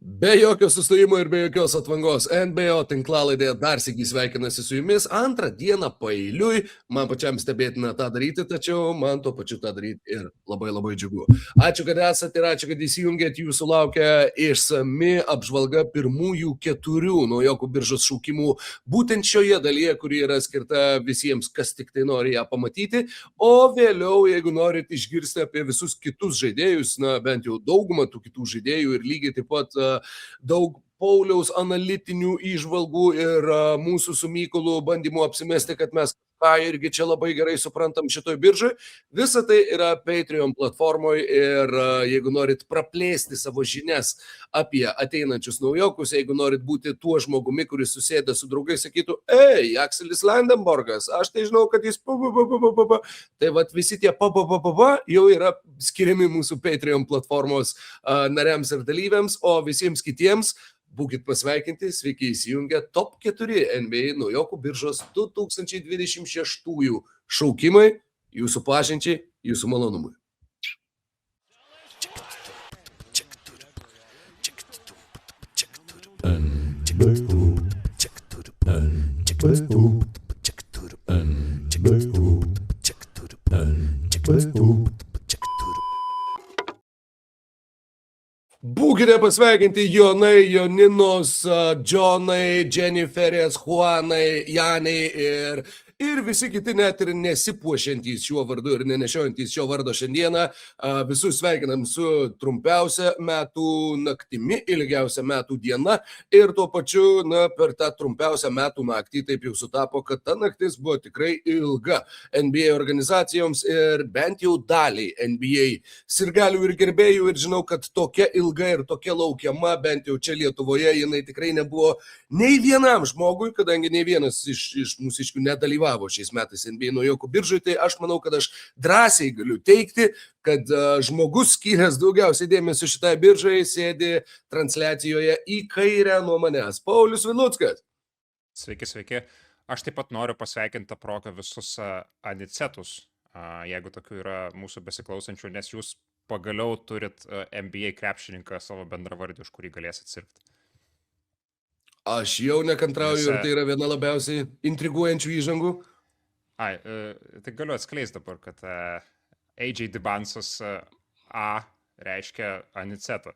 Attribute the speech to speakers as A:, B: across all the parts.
A: Be jokio sustojimo ir be jokios atvangos NBO tinklalaidėje dar sykį sveikinasi su jumis antrą dieną paeiliui. Man pačiam stebėtina tą daryti, tačiau man tuo pačiu tą daryti ir labai džiugu. Ačiū, kad esate ir ačiū, kad įsijungėt. Jūsų laukia išsami apžvalga pirmųjų 4 naujokų biržos šaukimų būtent šioje dalyje, kuri yra skirta visiems, kas tik tai nori ją pamatyti. O vėliau, jeigu norit išgirsti apie visus kitus žaidėjus, na bent jau daugumą tų kitų žaidėjų ir lygiai taip pat daug Pauliaus analitinių įžvalgų ir mūsų su Mykolu bandymų apsimesti, kad mes irgi čia labai gerai suprantam šitoj biržai. Visa tai yra Patreon platformoje ir jeigu norit praplėsti savo žinias apie ateinančius naujokus, jeigu norit būti tuo žmogumi, kuris susėda su draugais, sakytų, Akselis Landenborgas, aš tai žinau, kad jis tai vat visi tie jau yra skiriami mūsų Patreon platformos nariams ir dalyviams, o visiems kitiems būkit pasveikinti, sveiki įsijungę Top 4 NBA naujokų biržos 2026 šaukimai jūsų pažinčiai, jūsų malonumui. Būkite pasveikinti Jonai, Joninos, Džonai, Dženiferės, Juanai, Janai ir visi kiti net ir nesipuošiantys šiuo vardu ir nenešiojantys šio vardo šiandieną. Visus sveikinam su trumpiausia metų naktimi, ilgiausia metų diena ir tuo pačiu, per tą trumpiausią metų naktį taip jau sutapo, kad ta naktis buvo tikrai ilga NBA organizacijoms ir bent jau daliai NBA sirgalių ir gerbėjų ir žinau, kad tokia ilga ir tokia laukiama, bent jau čia Lietuvoje, jinai tikrai nebuvo nei vienam žmogui, kadangi nei vienas iš mūsiškių nedalyvavo šiais metais NBA naujokų biržai, tai aš manau, kad aš drąsiai galiu teikti, kad žmogus skyręs daugiausiai dėmesio šitai biržai sėdi transliacijoje į kairę nuo manęs. Paulius Viluckas.
B: Sveiki. Aš taip pat noriu pasveikinti tą progą visus anicetus, jeigu tokių yra mūsų besiklausančių, nes jūs pagaliau turit NBA krepšininką savo bendravardį, už kurį galėsit sirgti.
A: Aš jau nekantrauju ir tai yra viena labiausiai intriguojančių įžangų.
B: Tai galiu atskleisti dabar, kad AJ Dibansas A reiškia anicetą.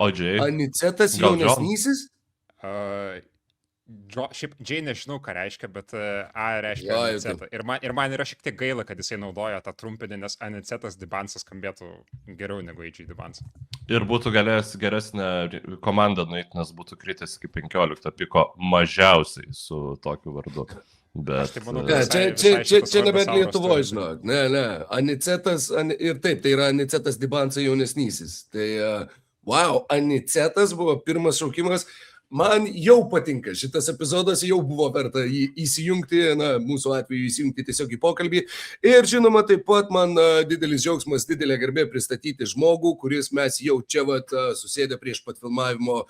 C: O J?
A: Anicetas jaunesnysis?
B: Šiaip J nežinau, ką reiškia, bet A reiškia anicetą. Ir man yra šiek tiek gaila, kad jisai naudoja tą trumpinį, nes anicetas Dibansas skambėtų geriau negu AJ Dibansas.
C: Ir būtų galėjęs geresnę komandą nueiti, nes būtų kritęs iki 15 piko mažiausiai su tokiu vardu. Bet
B: tai manau,
A: čia nebent Lietuvoje, žinok. Ne. Anicetas, ir taip, tai yra anicetas Dibansas jaunesnysis. Tai, anicetas buvo pirmas šaukimas. Man jau patinka, šitas epizodas jau buvo verta įsijungti, mūsų atveju įsijungti tiesiog į pokalbį. Ir žinoma, taip pat man didelis džiaugsmas, didelė garbė pristatyti žmogų, kuris mes jau čia susėdę prieš pat filmavimo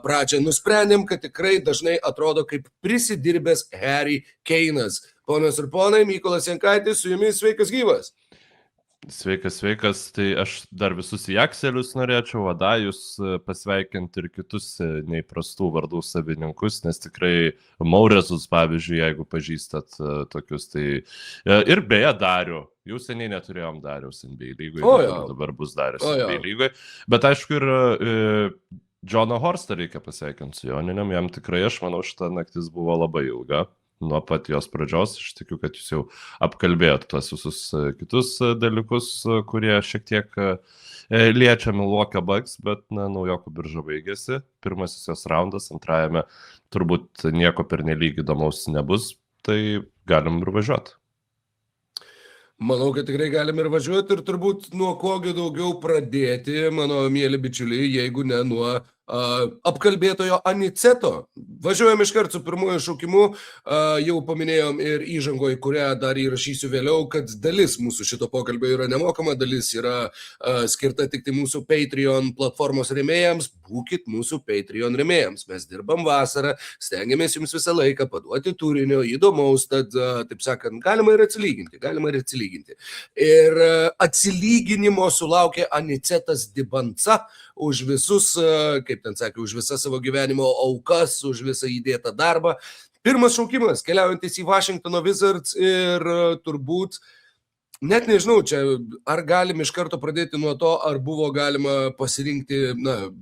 A: pradžią nusprendėm, kad tikrai dažnai atrodo kaip prisidirbęs Harry Kane'as. Ponios ir ponai, Mykolas Jankaitis, su jumis sveikas gyvas.
C: Sveikas, tai aš dar visus į Akselius norėčiau, Adajus pasveikinti ir kitus neįprastų vardų savininkus, nes tikrai Maurezus, pavyzdžiui, jeigu pažįstat tokius, tai ir beje Darių, jau seniai neturėjom Dariaus NBA lygoje, dabar bus Darius NBA lygoje, bet aišku ir Džoną Horstą reikia pasveikinti su Joniniam, jam tikrai, aš manau, šita naktis buvo labai ilga. Nuo pat jos pradžios, aš tikiu, kad jūs jau apkalbėjot tuos visus kitus dalykus, kurie šiek tiek liečia Milwaukee Bucks, bet naujokų birža baigėsi, pirmasis jos raundas, antrajame turbūt nieko pernelyg įdomaus nebus, tai galim ir važiuoti.
A: Manau, kad tikrai galim ir važiuoti ir turbūt nuo kogi daugiau pradėti, mano mėly bičiuliai, jeigu ne nuo apkalbėtojo Aniceto. Važiuojam iškart su pirmuoju šaukimu, jau paminėjom ir įžangoje, kurią dar įrašysiu vėliau, kad dalis mūsų šito pokalbio yra nemokama, dalis yra skirta tik tai mūsų Patreon platformos rėmėjams. Būkit mūsų Patreon rėmėjams. Mes dirbam vasarą, stengiamės jums visą laiką paduoti turinio, įdomaus, tad, taip sakant, galima ir atsilyginti. Ir atsilyginimo sulaukė Anicetas Dibansa už visus, kaip kaip ten sakė, už visą savo gyvenimo aukas, už visą įdėtą darbą. Pirmas šaukimas, keliaujantis į Washingtono Wizards ir turbūt net nežinau, čia ar galim iš karto pradėti nuo to, ar buvo galima pasirinkti,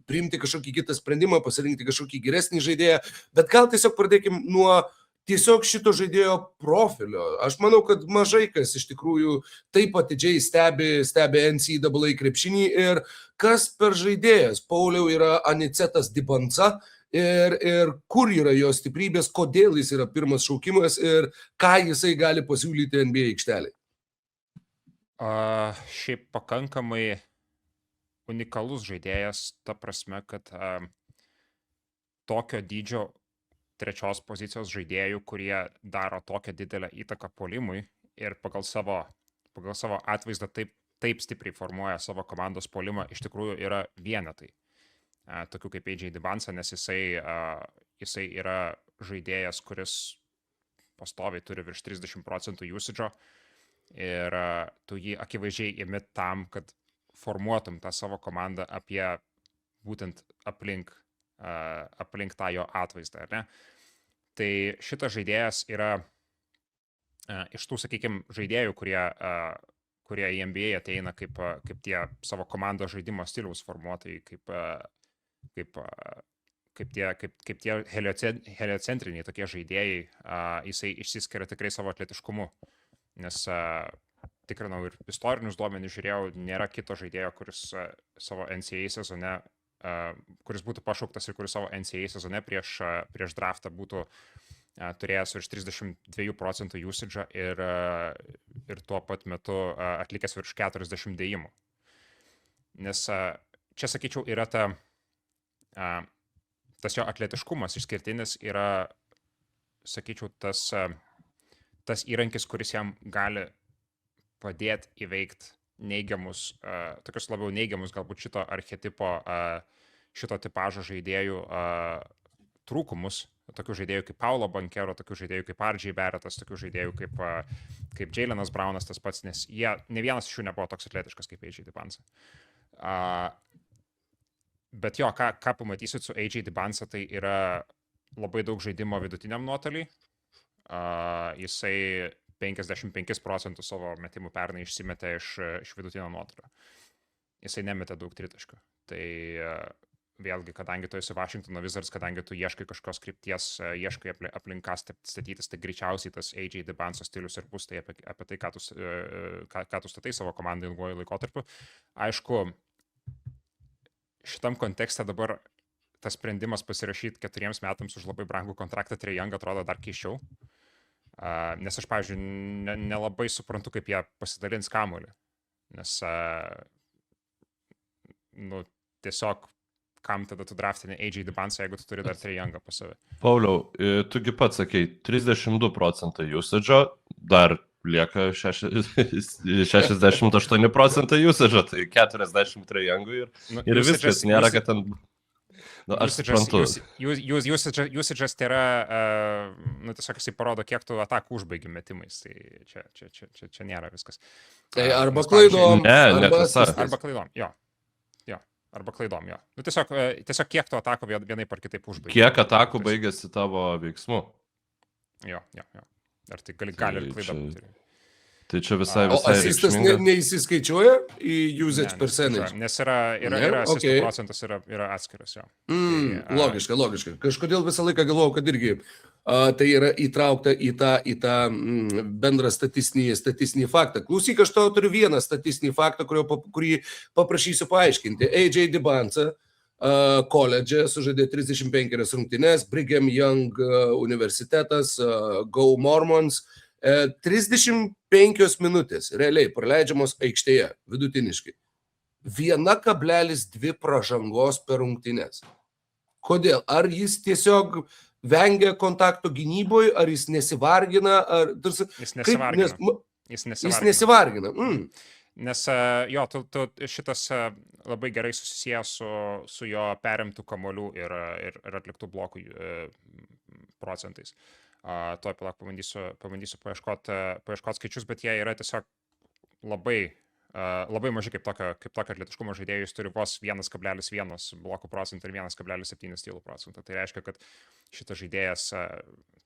A: priimti kažkokį kitą sprendimą, pasirinkti kažkokį geresnį žaidėją, bet gal tiesiog pradėkim nuo tiesiog šito žaidėjo profilio. Aš manau, kad mažai kas iš tikrųjų taip atidžiai stebi NCAA krepšinį ir kas per žaidėjas. Pauliau yra Anicetas Dibanca ir kur yra jo stiprybės, kodėl jis yra pirmas šaukimas ir ką jisai gali pasiūlyti NBA aikšteliai.
B: Šiaip pakankamai unikalus žaidėjas, ta prasme, kad tokio dydžio trečios pozicijos žaidėjų, kurie daro tokią didelę įtaką puolimui ir pagal savo atvaizdą taip stipriai formuoja savo komandos puolimą, iš tikrųjų yra vienetai. Tokių kaip AJ Dibanca, nes jisai yra žaidėjas, kuris pastoviai turi virš 30% usage'o ir tu jį akivaizdžiai imi tam, kad formuotum tą savo komandą būtent aplink tą jo atvaizdą, ar ne? Tai šitas žaidėjas yra iš tų, sakykime, žaidėjų, kurie į NBA ateina kaip tie savo komandos žaidimo stiliaus formuotojai, kaip tie heliocentriniai tokie žaidėjai, jisai išsiskiria tikrai savo atletiškumu. Nes tikrinau ir istorinius duomenis žiūrėjau, nėra kito žaidėjo, kuris savo NCAA sezone, kuris būtų pašauktas ir kuris savo NCAA sezone prieš draftą būtų turėjęs virš 32% usage'ą ir tuo pat metu atlikęs virš 40 dėjimų. Nes čia, sakyčiau, yra tas jo atletiškumas išskirtinis yra, sakyčiau, tas įrankis, kuris jam gali padėti įveikti tokius labiau neigiamus galbūt šito archetipo, šito tipažo žaidėjų trūkumus, tokių žaidėjų kaip Paulo Banchero, tokių žaidėjų kaip RJ Barrettas, tokių žaidėjų kaip Jaylenas Brownas tas pats, nes ne vienas iš jų nebuvo toks atletiškas kaip AJ Dibanca. Bet jo, ką pamatysit su AJ Dibanca, tai yra labai daug žaidimo vidutiniam nuotoliui. Jisai 55% savo metimų pernai išsimetė iš vidutinio nuotolio. Jisai nemetė daug tritaškių. Tai vėlgi, kadangi tu esi Washingtono Wizards, kadangi tu ieškai kažkokios krypties, ieškai aplink ką statytis, tai greičiausiai tas AJ Dibanca stilius ir bus tai apie tai, ką tu statai savo komandai ilguoju laikotarpiu. Aišku, šitam kontekste dabar tas sprendimas pasirašyti 4 metams už labai brangų kontraktą Trae Young atrodo dar keisčiau. Nes aš, pavyzdžiui, nelabai suprantu, kaip jie pasidalins kamuolį. Nes, tiesiog, kam tada tu draftini AJ Dibanca, jeigu tu turi dar Trae Youngą pas save.
C: Pauliau, tugi pats sakei, 32% usage'o, dar lieka 68% usage'o, tai 40 Trae Young'ui ir viskas, nėra, kad ten... Aš suprantu.
B: Usage'as tai yra, tiesiog jisai parodo, kiek tu atakų užbaigi metimais, tai čia nėra viskas.
A: Arba klaidom.
B: Arba klaidom, jo. Arba klaidom, jo. Tiesiog kiek tu atakų vienaip ar kitaip užbaigi.
C: Kiek atakų baigėsi tavo veiksmu?
B: Jo. Ar tai gali ir klaidom.
C: Tai čia visai
A: O asistas neįsiskaičiuoja į usage percentage?
B: Nes yra asistų procentas yra atskiras, jo.
A: Logiška. Kažkodėl visą laiką galvojau, kad irgi tai yra įtraukta į tą bendrą statistinį faktą. Klausyk, aš tau turiu vieną statistinį faktą, kurį paprašysiu paaiškinti. AJ Dibanca koledže sužaidė 35 rungtynes, Brigham Young universitetas, Go Mormons, 35 minutės realiai praleidžiamos aikštėje vidutiniškai. 1,2 pražangos per rungtynes. Kodėl? Ar jis tiesiog vengia kontakto gynyboje, ar jis nesivargina? Jis nesivargina.
B: Nes jo, šitas labai gerai susijęs su jo perimtų kamuolių ir atliktų blokų procentais. Tuoj palauk pabandysiu paieškoti skaičius, bet jie yra tiesiog labai labai maži kaip tokio atletiškumo žaidėjų, jis turi vos 1,1 blokų procentą ir 1,7 stylų procentą. Tai reiškia, kad šitas žaidėjas,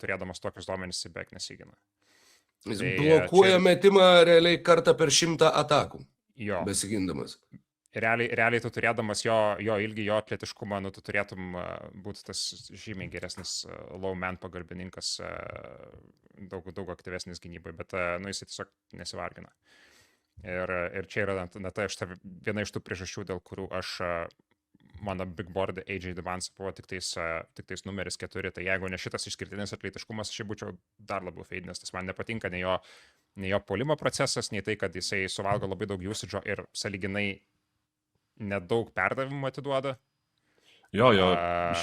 B: turėdamas tokius duomenis, beveik nesigina.
A: Jis
B: Tai,
A: blokuoja
B: čia-
A: metimą realiai kartą per 100 atakų,
B: Jo,
A: besigindamas.
B: realiai tu turėdamas jo ilgį, jo atletiškumą, tu turėtum būti tas žymiai geresnis low man pagalbininkas, daug aktyvesnis gynybai, bet jis tiesiog nesivargina. Ir čia yra viena iš tų priežasčių, dėl kurių mano big board AJ Dybans buvo tik tais numeris 4, tai jeigu ne šitas išskirtinis atletiškumas, aš būčiau dar labiau feidinęs, nes man nepatinka nei jo puolimo procesas, nei tai, kad jisai suvalgo labai daug usage'o ir saliginai nedaug perdavimų atiduoda.
C: Jo,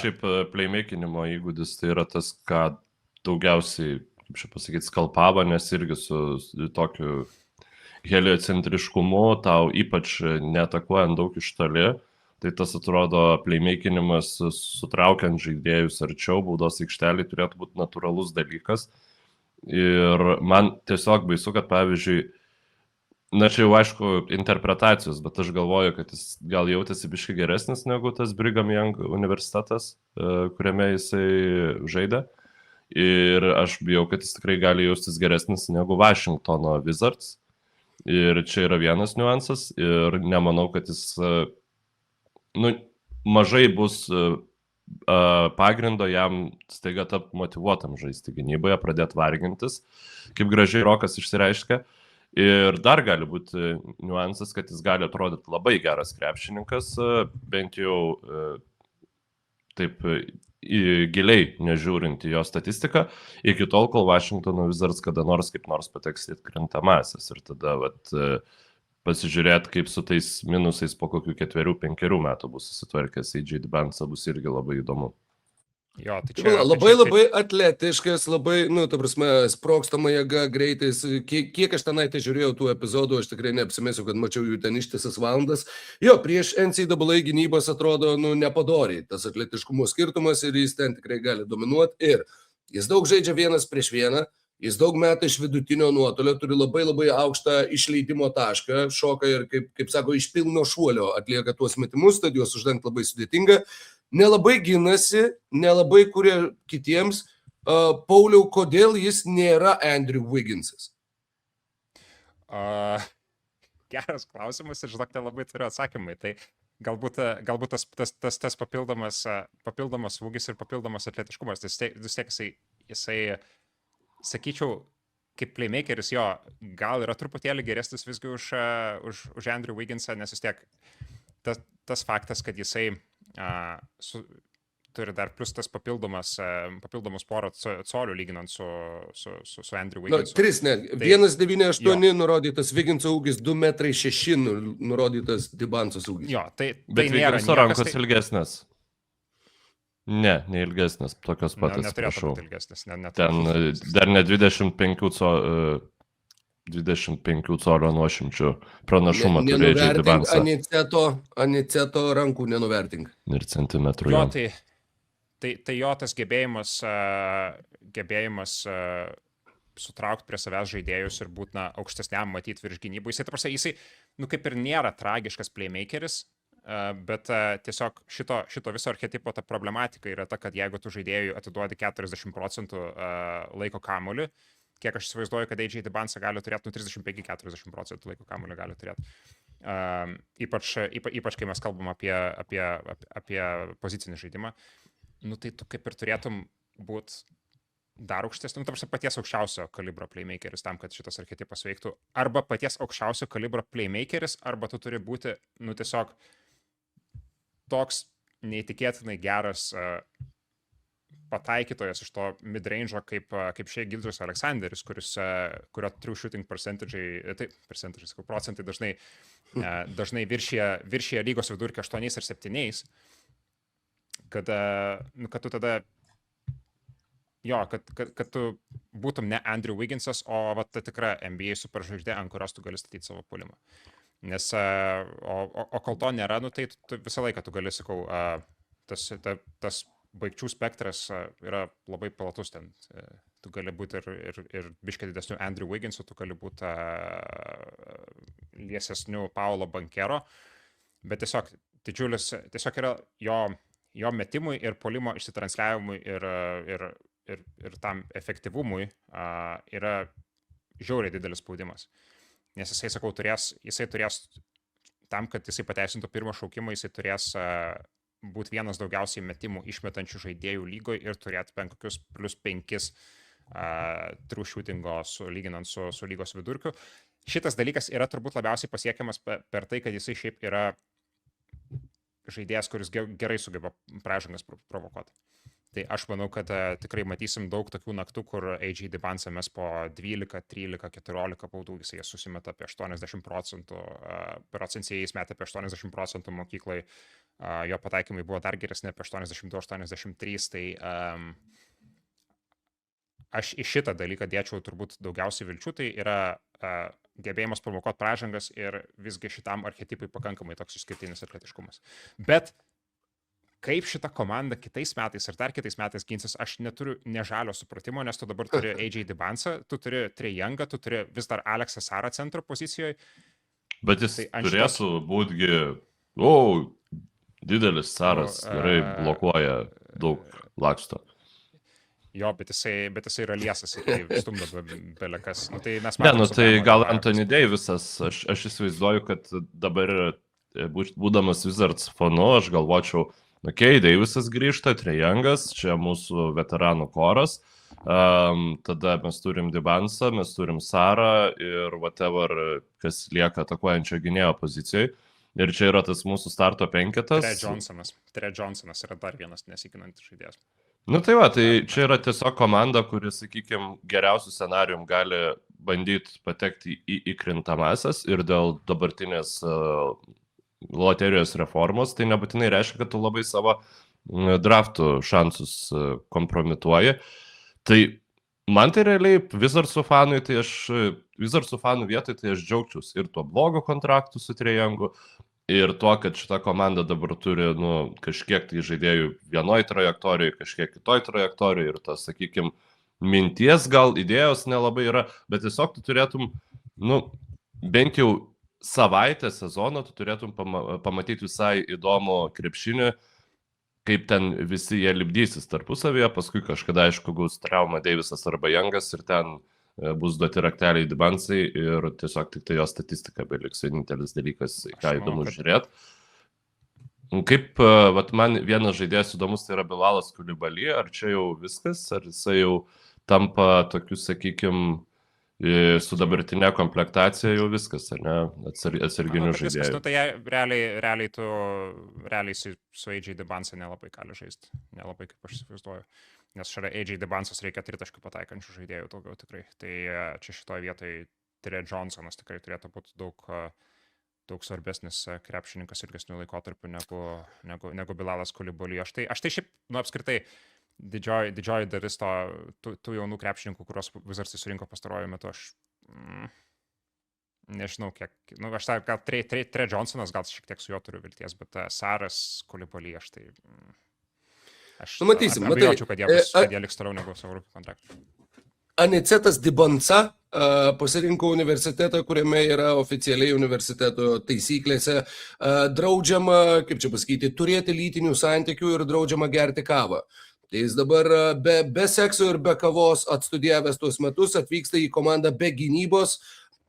C: šiaip playmakinimo įgūdis tai yra tas, ką daugiausiai, kaip čia pasakyti, skalpavo, nes irgi su tokiu heliocentriškumu tau ypač neatakuojant daug iš toli, tai tas atrodo playmakinimas sutraukiant žaidėjus arčiau baudos aikštelį turėtų būti natūralus dalykas. Ir man tiesiog baisu, kad pavyzdžiui, na čia jau aišku interpretacijos, bet aš galvoju, kad jis gal jautėsi biškai geresnis negu tas Brigham Young universitetas, kuriame jisai žaidė. Ir aš bijau, kad jis tikrai gali jaustis geresnis negu Washingtono Wizards. Ir čia yra vienas niuansas ir nemanau, kad jis mažai bus pagrindo jam staiga tapti motyvuotam žaisti gynyboje, pradėti vargintis, kaip gražiai Rokas išsireiškia. Ir dar gali būti niuansas, kad jis gali atrodyti labai geras krepšininkas, bent jau taip giliai nežiūrint į jo statistiką, iki tol, kol Washingtono Wizards kada nors kaip nors pateks į atkrintamąsias. Ir tada pasižiūrėti, kaip su tais minusais po kokių 4-5 metų bus susitvarkęs AJ Dybansą, bus irgi labai įdomu.
B: Jo, tai čia
A: Labai atletiškas, labai, ta prasme, sprogstama jėga, greitais. Kiek aš tenai tai žiūrėjau tų epizodų, aš tikrai neapsimesiu, kad mačiau jų ten ištisas valandas. Jo, prieš NCAA gynybos atrodo, nepadoriai tas atletiškumo skirtumas ir jis ten tikrai gali dominuoti. Ir jis daug žaidžia 1-1, jis daug metų iš vidutinio nuotolio, turi labai aukštą išleidimo tašką, šoka ir, kaip sako, iš pilno šuolio atlieka tuos metimus, tad juos uždengti labai sudėtinga. Nelabai ginasi, nelabai kuria kitiems. Pauliau, kodėl jis nėra Andrew Wigginsas?
B: Geras klausimas ir žinok, labai turiu atsakymai. Tai galbūt tas papildomas ūgis ir papildomas atletiškumas, tai vis tiek jisai, sakyčiau, kaip playmakeris jo, gal yra truputėlį geresnis visgi už Andrew Wigginsą, nes vis tiek tas faktas, kad jisai turi dar plus tas papildomus porą colių lyginant su Andrew Wigginsu.
A: 3 net. 1,98 nurodytas Wigginso ūgis, 2,6 m nurodytas Dybansos ūgis.
B: Jo, tai
C: Bet
B: nėra
C: Wigginso rankos ilgesnės. Ne ilgesnės, tokios pat,
B: neturėtų
C: atsiprašau.
B: būti ilgesnis.
C: Ten dar ne 25 colio nuošimčių pranašumą turi AJ Dybansą.
A: Aniceto rankų nenuvertink.
C: Ir centimetrų.
B: Jo, tai jo tas gebėjimas sutraukti prie savęs žaidėjus ir būti aukštesniam matyti virš gynybų. Jisai, kaip ir nėra tragiškas playmakeris, bet tiesiog šito viso archetipo ta problematika yra ta, kad jeigu tu žaidėjui atiduodi 40% laiko kamuolį, kiek aš įsivaizduoju, kad AJ Dybansą gali turėti, 35-40% laiko kamuolį gali turėti. Ypač kai mes kalbam apie pozicinį žaidimą, tai tu kaip ir turėtum būti dar aukštesnis, paties aukščiausio kalibro playmakeris tam, kad šitas archetipas veiktų. Arba paties aukščiausio kalibro playmakeris, arba tu turi būti, tiesiog toks neįtikėtinai geras pataikytojas iš to midrange'o kaip Shai Gilgeous-Alexanderis, kurio true shooting procentai dažnai viršija lygos vidurkį 8 ir 7, kad tu tada kad tu būtum ne Andrew Wigginsas, o ta tikra NBA superžvaigždė, ant kurios tu gali statyti savo puolimą. Nes, o kol to nėra, tai tu visą laiką tu gali, sakau, tas baigčių spektras yra labai platus ten. Tu gali būti ir biškai didesniu Andrew Wigginsu, tu gali būti liesesniu Paulo Bankero, bet tiesiog yra jo metimui ir puolimo išsitransliavimui ir tam efektyvumui yra žiauriai didelis spaudimas. Nes jisai turės tam, kad jisai pateisintų pirmą šaukimą, jisai turės būti vienas daugiausiai metimų išmetančių žaidėjų lygoje ir turėti kokius +5 true shootingo lyginant su lygos vidurkiu. Šitas dalykas yra turbūt labiausiai pasiekiamas per tai, kad jisai šiaip yra žaidėjas, kuris gerai sugeba pražangas provokuoti. Tai aš manau, kad tikrai matysim daug tokių naktų, kur AJ Dybantsa mes po 12, 13, 14 baudų, jisai susimeta apie 80%, jis metė apie 80% mokyklai, jo pataikymai buvo dar geresni apie 82-83, tai aš į šitą dalyką dėčiau turbūt daugiausiai vilčių, tai yra gebėjimas provokuoti pražangas ir visgi šitam archetipui pakankamai toks išskirtinis atletiškumas. Bet kaip šita komanda kitais metais ir dar kitais metais ginsis, aš neturiu nežalio supratimo, nes tu dabar turi AJ Dybantsa, tu turi Trae Youngą, tu turi vis dar Alexą Sarą centro pozicijoje.
C: Bet jis turėtų būti, didelis Saras, gerai blokuoja daug laksto.
B: Jo, bet jisai yra liesas, tai stumdo belekas. Nu, tai mes
C: tai gal Anthony Davisas, aš įsivaizduoju, kad dabar būdamas Wizards fanu, aš galvočiau, Davisas grįžta, Trae Youngas, čia mūsų veteranų koras, tada mes turim Dybansą, mes turim Sarą ir whatever, kas lieka atakuojančio gynėjo pozicijoje. Ir čia yra tas mūsų starto penketas.
B: Tre Johnsonas yra dar vienas nesikinantis žaidėjas.
C: Tai čia yra tiesiog komanda, kuris, sakykime, geriausių scenarijum gali bandyti patekti į įkrintamasias ir dėl dabartinės loterijos reformos, tai nebūtinai reiškia, kad tu labai savo draftų šansus kompromituoji. Tai man tai realiai Wizardsų fanui, Wizardsų fanų vietoj, tai aš džiaugčiausi ir tuo blogo kontraktu su Trae Youngu, ir tuo, kad šita komanda dabar turi kažkiek tai žaidėjų vienoj trajektorijai, kažkiek kitoj trajektorijai ir tas, sakykime, minties gal idėjos nelabai yra, bet tiesiog tu turėtum, bent jau savaitę sezono, tu turėtum pamatyti visai įdomų krepšinį, kaip ten visi jie lipdysis tarpusavyje, paskui kažkada, aišku, gaus traumą Davisas arba Youngas ir ten bus duoti rakteliai Dybansai ir tiesiog tik tai jo statistika beliks vienintelis dalykas, ką įdomu žiūrėti. Kaip, man vienas žaidėjas įdomus, tai yra Bilalas Koulibaly, ar čia jau viskas, ar jisai jau tampa tokiu, sakykime, su dabartinė komplektacija jau viskas, ar ne, atsarginių žaidėjų.
B: Tai realiai su AJ Dybantsa nelabai gali žaisti, nelabai kaip aš įsivaizduoju. Nes šalia AJ Dybansos reikia tritaškių pataikančių žaidėjų daugiau tikrai. Tai čia šitoje vietoje Trae Johnsonas tikrai turėtų būti daug svarbesnis krepšininkas ilgesnių laikotarpių negu Bilalas Koulibaly. Aš tai šiaip, apskritai, didžioji dalis tų jaunų krepšininkų, kuriuos Wizardsai surinko pastaruoju metu, aš nežinau kiek, aš gal Trae Johnsonas gal šiek tiek su juo turiu vilties, bet Saras, Koulibaly, aš
A: matysim,
B: abejočiau, kad jie liks toliau negu savo rookie kontraktą.
A: Anicetas Dybantsa pasirinko universitetą, kuriame yra oficialiai universiteto taisyklėse draudžiama, kaip čia pasakyti, turėti lytinių santykių ir draudžiama gerti kavą. Tai jis dabar be sekso ir be kavos atstudijavęs tuos metus atvyksta į komandą be gynybos.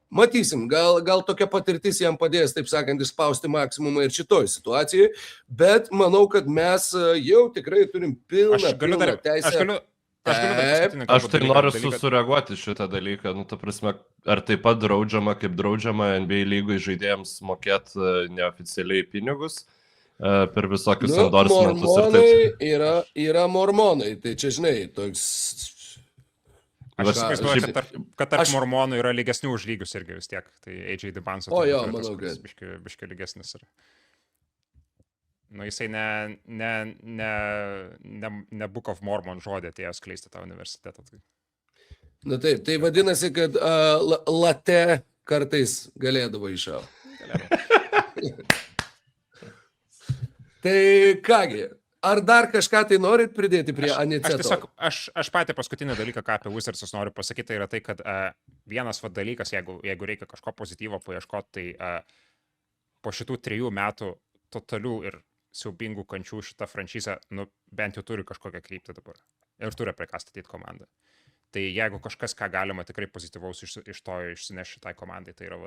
A: Matysim, gal tokia patirtis jam padės, taip sakant, išspausti maksimumą ir šitoj situacijai, bet manau, kad mes jau tikrai turim pilną teisę.
C: Aš tai noriu sureaguoti šitą dalyką, ta prasme, ar taip pat draudžiama, kaip draudžiama NBA lygoj žaidėjams mokėti neoficialiai pinigus per visokius endorsementus.
A: Mormonai yra mormonai, tai čia žinai, toks...
B: Aš įsivaizduoju, kad tarp mormonų yra lygesnių už lygius irgi vis tiek. Tai AJ Dybantsa biškai lygesnis. Jisai ne Book of Mormon žodį atėjo skleisti tą universitetą.
A: Taip, tai vadinasi, kad latte kartais galėdavo iššauti. Tai kągi, ar dar kažką tai norit pridėti prie
B: Aš
A: Aniceto?
B: tiesiog, aš patį paskutinį dalyką, ką apie Wizardsus noriu pasakyti, tai yra tai, kad vienas dalykas, jeigu reikia kažko pozityvo paieškoti, tai po šitų 3 metų totalių ir siaubingų kančių šitą franšizę, nu, bent jau turi kažkokią kryptį dabar. Ir turi prie ką statyti komandą. Tai jeigu kažkas, ką galima tikrai pozityvaus iš to išsinešti tai komandai, tai yra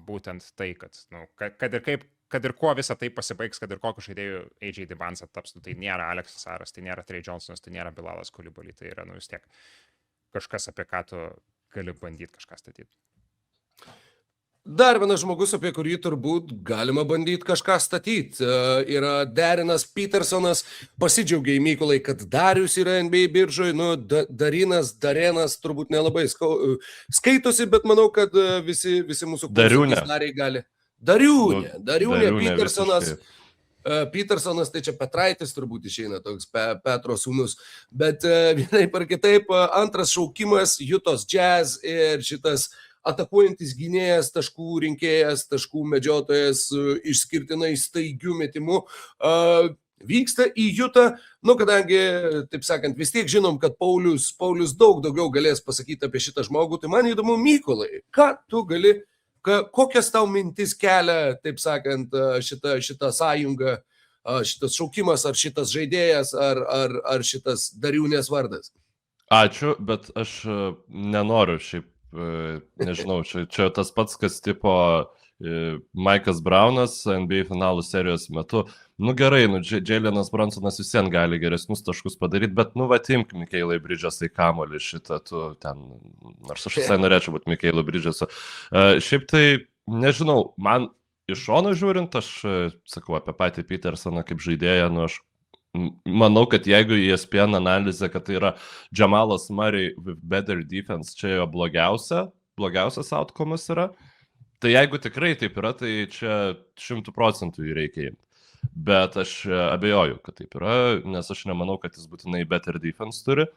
B: būtent tai, kad, nu, kad ir kuo visą tai pasibaigs, kad ir kokiu žaidėjų AJ Dybantsa taps, tai nėra Alexas Aras, tai nėra Trey Johnsonas, tai nėra Bilalas Koulibaly, tai yra, nu, vis tiek kažkas, apie ką tu gali bandyti kažką statyti.
A: Dar vienas žmogus, apie kurį turbūt galima bandyti kažką statyti, yra Darinas Petersonas. Pasidžiaugiai, Mykolai, kad Darius yra NBA biržoje. Nu, Darenas turbūt nelabai skaitosi, bet manau, kad visi mūsų nariai gali. Dariūnė Petersonas. Petersonas, tai čia Petraitis turbūt išeina, toks Petro sūnus. Bet vienaip ar kitaip, antras šaukimas, Utah's Jazz ir šitas atakuojantis gynėjas, taškų rinkėjas, taškų medžiotojas, išskirtinai staigių metimų, vyksta į Utah, nu, kadangi, taip sakant, vis tiek žinom, kad Paulius daug daugiau galės pasakyti apie šitą žmogų, tai man įdomu, Mykolai, ką tu gali, kokias tau mintis kelia, taip sakant, šitą sąjungą, šitas šaukimas, ar šitas žaidėjas, ar šitas Dariūnės vardas?
C: Ačiū, bet aš nenoriu šiaip, nežinau, čia tas pats, kas tipo Maikas Braunas NBA finalų serijos metu. Nu gerai, Jalenas Brunsonas visien gali geresnius taškus padaryti, bet nu vatimk Mikailai Bridgesai kamuolį šitą, tu ten, nors aš visai norėčiau būti Mikailo Bridgesu. Šiaip tai, nežinau, man iš šono žiūrint, aš sakau apie patį Petersoną kaip žaidėją, nu aš manau, kad jeigu ESPN analizė, kad tai yra Jamalas Murray with better defense, čia jo blogiausias outcome'as yra, tai jeigu tikrai taip yra, tai čia 100% jį reikia imti. Bet aš abejoju, kad taip yra, nes aš nemanau, kad jis būtinai better defense turi.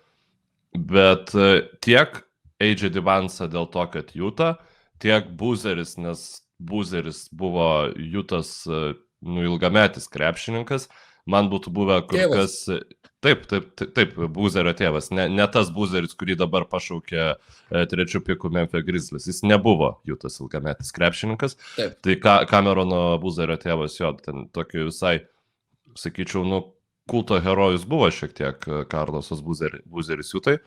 C: Bet tiek AJ Dybantsa dėl to, kad Utah, tiek Boozeris, nes Boozeris buvo Utah's ilgametis krepšininkas, man būtų buvę kur kas... Taip, Boozerio tėvas. Ne tas Boozeris, kurį dabar pašaukė 3 pikų Memphis Grizzlies. Jis nebuvo Utah's ilgametis krepšininkas. Taip. Tai Camerono Boozerio tėvas, jo, ten tokį visai, sakyčiau, nu, kulto herojus buvo šiek tiek Carlosas Boozeris Utah'ai.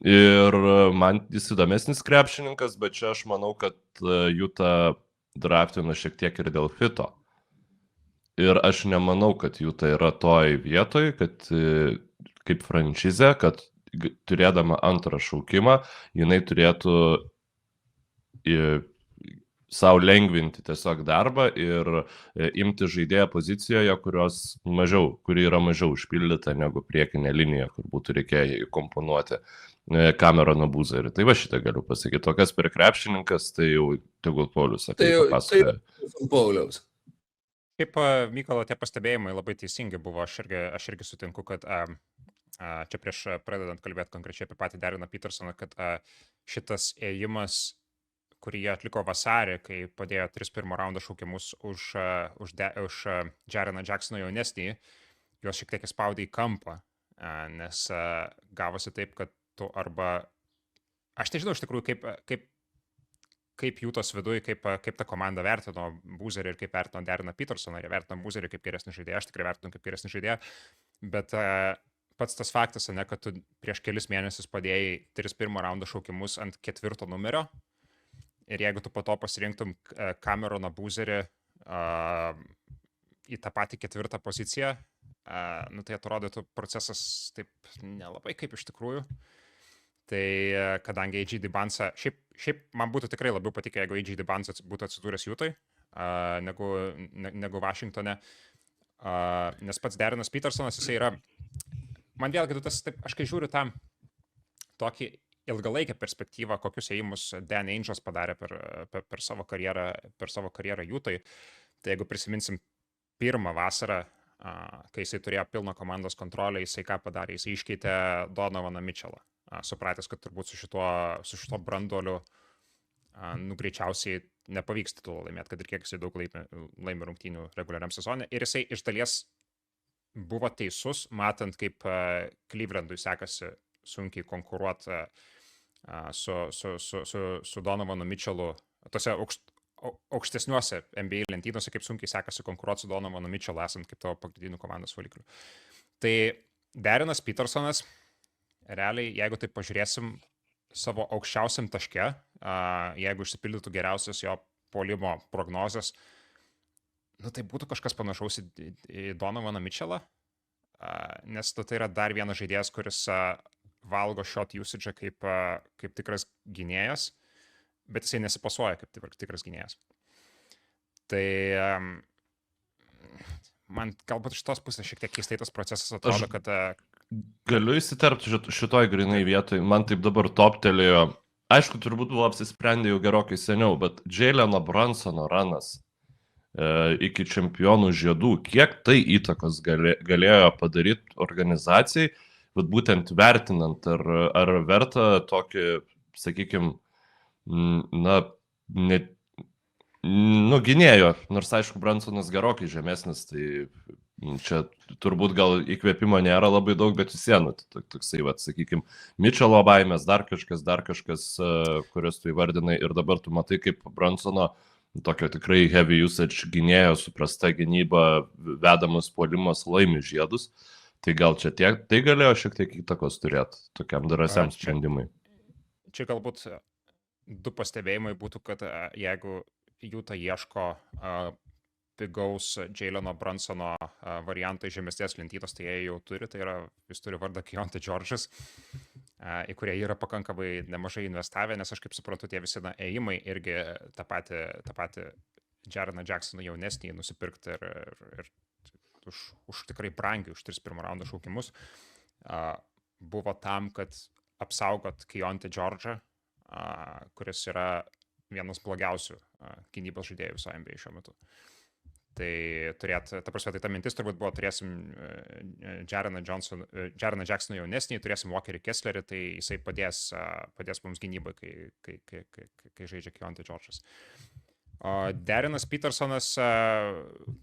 C: Ir man jis įdomesnis krepšininkas, bet čia aš manau, kad Utah draftino šiek tiek ir dėl fito. Ir aš nemanau, kad Utah yra toj vietoj, kad kaip franšizė, kad turėdama antrą šaukimą, jinai turėtų savo lengvinti tiesiog darbą ir imti žaidėją pozicijoje, kuri yra mažiau užpildyta negu priekinė linija, kur būtų reikėję įkomponuoti Cameroną Boozerį. Tai va šitą galiu pasakyti. O kas per krepšininkas, tai jau tegul Paulius apie tai pasakoja.
A: Pauliaus.
B: Kaip Mykolo tie pastebėjimai labai teisingi buvo, aš irgi sutinku, kad čia prieš pradedant kalbėti konkrečiai apie patį Dariną Petersoną, kad šitas ėjimas, kurį jie atliko vasarį, kai padėjo 3 pirmo raundo šaukimus už Jareną Jacksoną jaunesnį, juos šiek tiek įspaudė į kampą, nes gavosi taip, kad tu arba... Aš nežinau iš tikrųjų, kaip Utah's viduje, kaip ta komanda vertino Boozerį ir kaip vertino Dariną Petersoną. Jie vertino Boozerį kaip geresnį žaidėją, aš tikrai vertinu kaip geresnį žaidėją, bet pats tas faktas, ne, kad tu prieš kelis mėnesius padėjai 3 pirmo raundo šaukimus ant 4 numerio ir jeigu tu po to pasirinktum Cameroną Boozerį į tą patį 4 poziciją, nu tai atrodytų procesas taip nelabai kaip iš tikrųjų. Tai kadangi AJ Dybantsa, šiaip man būtų tikrai labiau patikę, jeigu AJ Dybantsa būtų atsidūręs Utah'ai negu Vašingtone, nes pats Darinas Petersonas, jisai yra, man vėlgi, aš kai žiūriu tą tokį ilgalaikę perspektyvą, kokius ėjimus Dan Ainge'as padarė per savo karjerą Utah'ai, tai jeigu prisiminsim pirmą vasarą, kai jisai turėjo pilną komandos kontrolę, jisai ką padarė, jisai iškeitė Donovaną Mitchellą. Supratęs, kad turbūt su šituo branduoliu greičiausiai nepavyks titulą laimėti, kad ir kiek jisai daug laimi rungtynių reguliariam sezone. Ir jisai iš dalies buvo teisus, matant, kaip Clevelandui sekasi sunkiai konkuruoti su Donovanu Mitchellu, tose aukštesniuose NBA lentynose, kaip sunkiai sekasi konkuruoti su Donovanu Mitchellu, esant kaip tavo pagrindinių komandos valiklių. Tai Derenas Petersonas, realiai, jeigu taip pažiūrėsim, savo aukščiausiam taške, jeigu išsipildytų geriausias jo puolimo prognozės, tai būtų kažkas panašaus į Donovaną Mitchellą, nes tai yra dar vienas žaidėjas, kuris valgo shot usage kaip tikras gynėjas, bet jisai nesipasuoja kaip tikras gynėjas. Tai man galbūt iš tos pusės šiek tiek keistai tas procesas atrodo, kad...
C: Galiu įsiterpti šitoj grinai vietoj, man taip dabar toptelėjo, aišku, turbūt buvo apsisprendę jau gerokai seniau, bet Jaleno Brunsono ranas iki čempionų žiedų, kiek tai įtakos galėjo padaryti organizacijai, bet būtent vertinant, ar verta tokį, sakykime, gynėjo, nors aišku, Brunsonas gerokai žemesnis, tai čia turbūt gal įkvėpimo nėra labai daug, bet vis vien, toksai, sakykime, Mitchello baimės, dar kažkas, kuriuos tu įvardinai, ir dabar tu matai, kaip Brunsono tokio tikrai heavy usage gynėjo, suprasta gynyba, vedamas puolimas laimi žiedus, tai gal čia tai galėjo šiek tiek įtakos turėti tokiam drąsiam sprendimui.
B: Čia galbūt du pastebėjimai būtų, kad jeigu Utah ieško pigaus Jaleno Brunsono variantą iš žemesnės lentynos, tai jie jau turi, tai yra, jis turi vardą Keontae George'as, į kurią yra pakankamai nemažai investavę, nes aš kaip suprantu, tie visi ėjimai irgi tą patį Jareną Jacksoną jaunesnį nusipirkti ir už tikrai brangiai, už 3 pirmo raundo šaukimus, buvo tam, kad apsaugot Keontae George'ą, kuris yra vienas blogiausių gynybos žaidėjų viso NBA šiuo metu. Tai ta mintis turbūt buvo, turėsim Jareną Jacksoną jaunesnį, turėsim Walkerį Kesslerį, tai jisai padės mums gynybai, kai žaidžia Keontae George'as. Derenas Petersonas,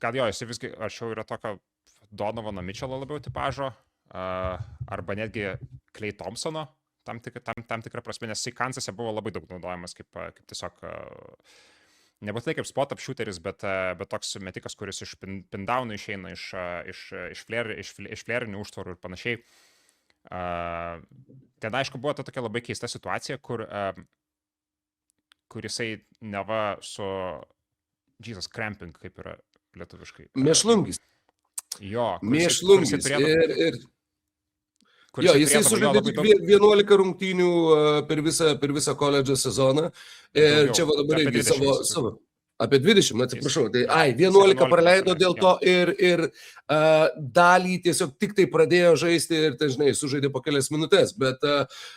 B: gal jo, jisai visgi arčiau yra tokio Donovano Mitchello labiau tipažo, arba netgi Klay Thompsono, tam tikrą prasme, nes jisai Kansase buvo labai daug naudojamas kaip tiesiog... Nebūtinai kaip spot-up shooteris, bet toks metikas, kuris iš pindaunų išeina, iš flerinių užtvarų ir panašiai. Ten, aišku, buvo ta tokia labai keista situacija, kur jisai neva su cramping, kaip yra lietuviškai.
A: Mėšlungis.
B: Jo.
A: Mėšlungis. Jo, jisai sužaidė tik 11 rungtynių per visą koledžo sezoną. Ir čia va dabar irgi savo... Apie 20, atsiprašau. Tai 11 praleido dėl to ir dalį tiesiog tik tai pradėjo žaisti ir, tai žinai, sužaidė po kelias minutės. Bet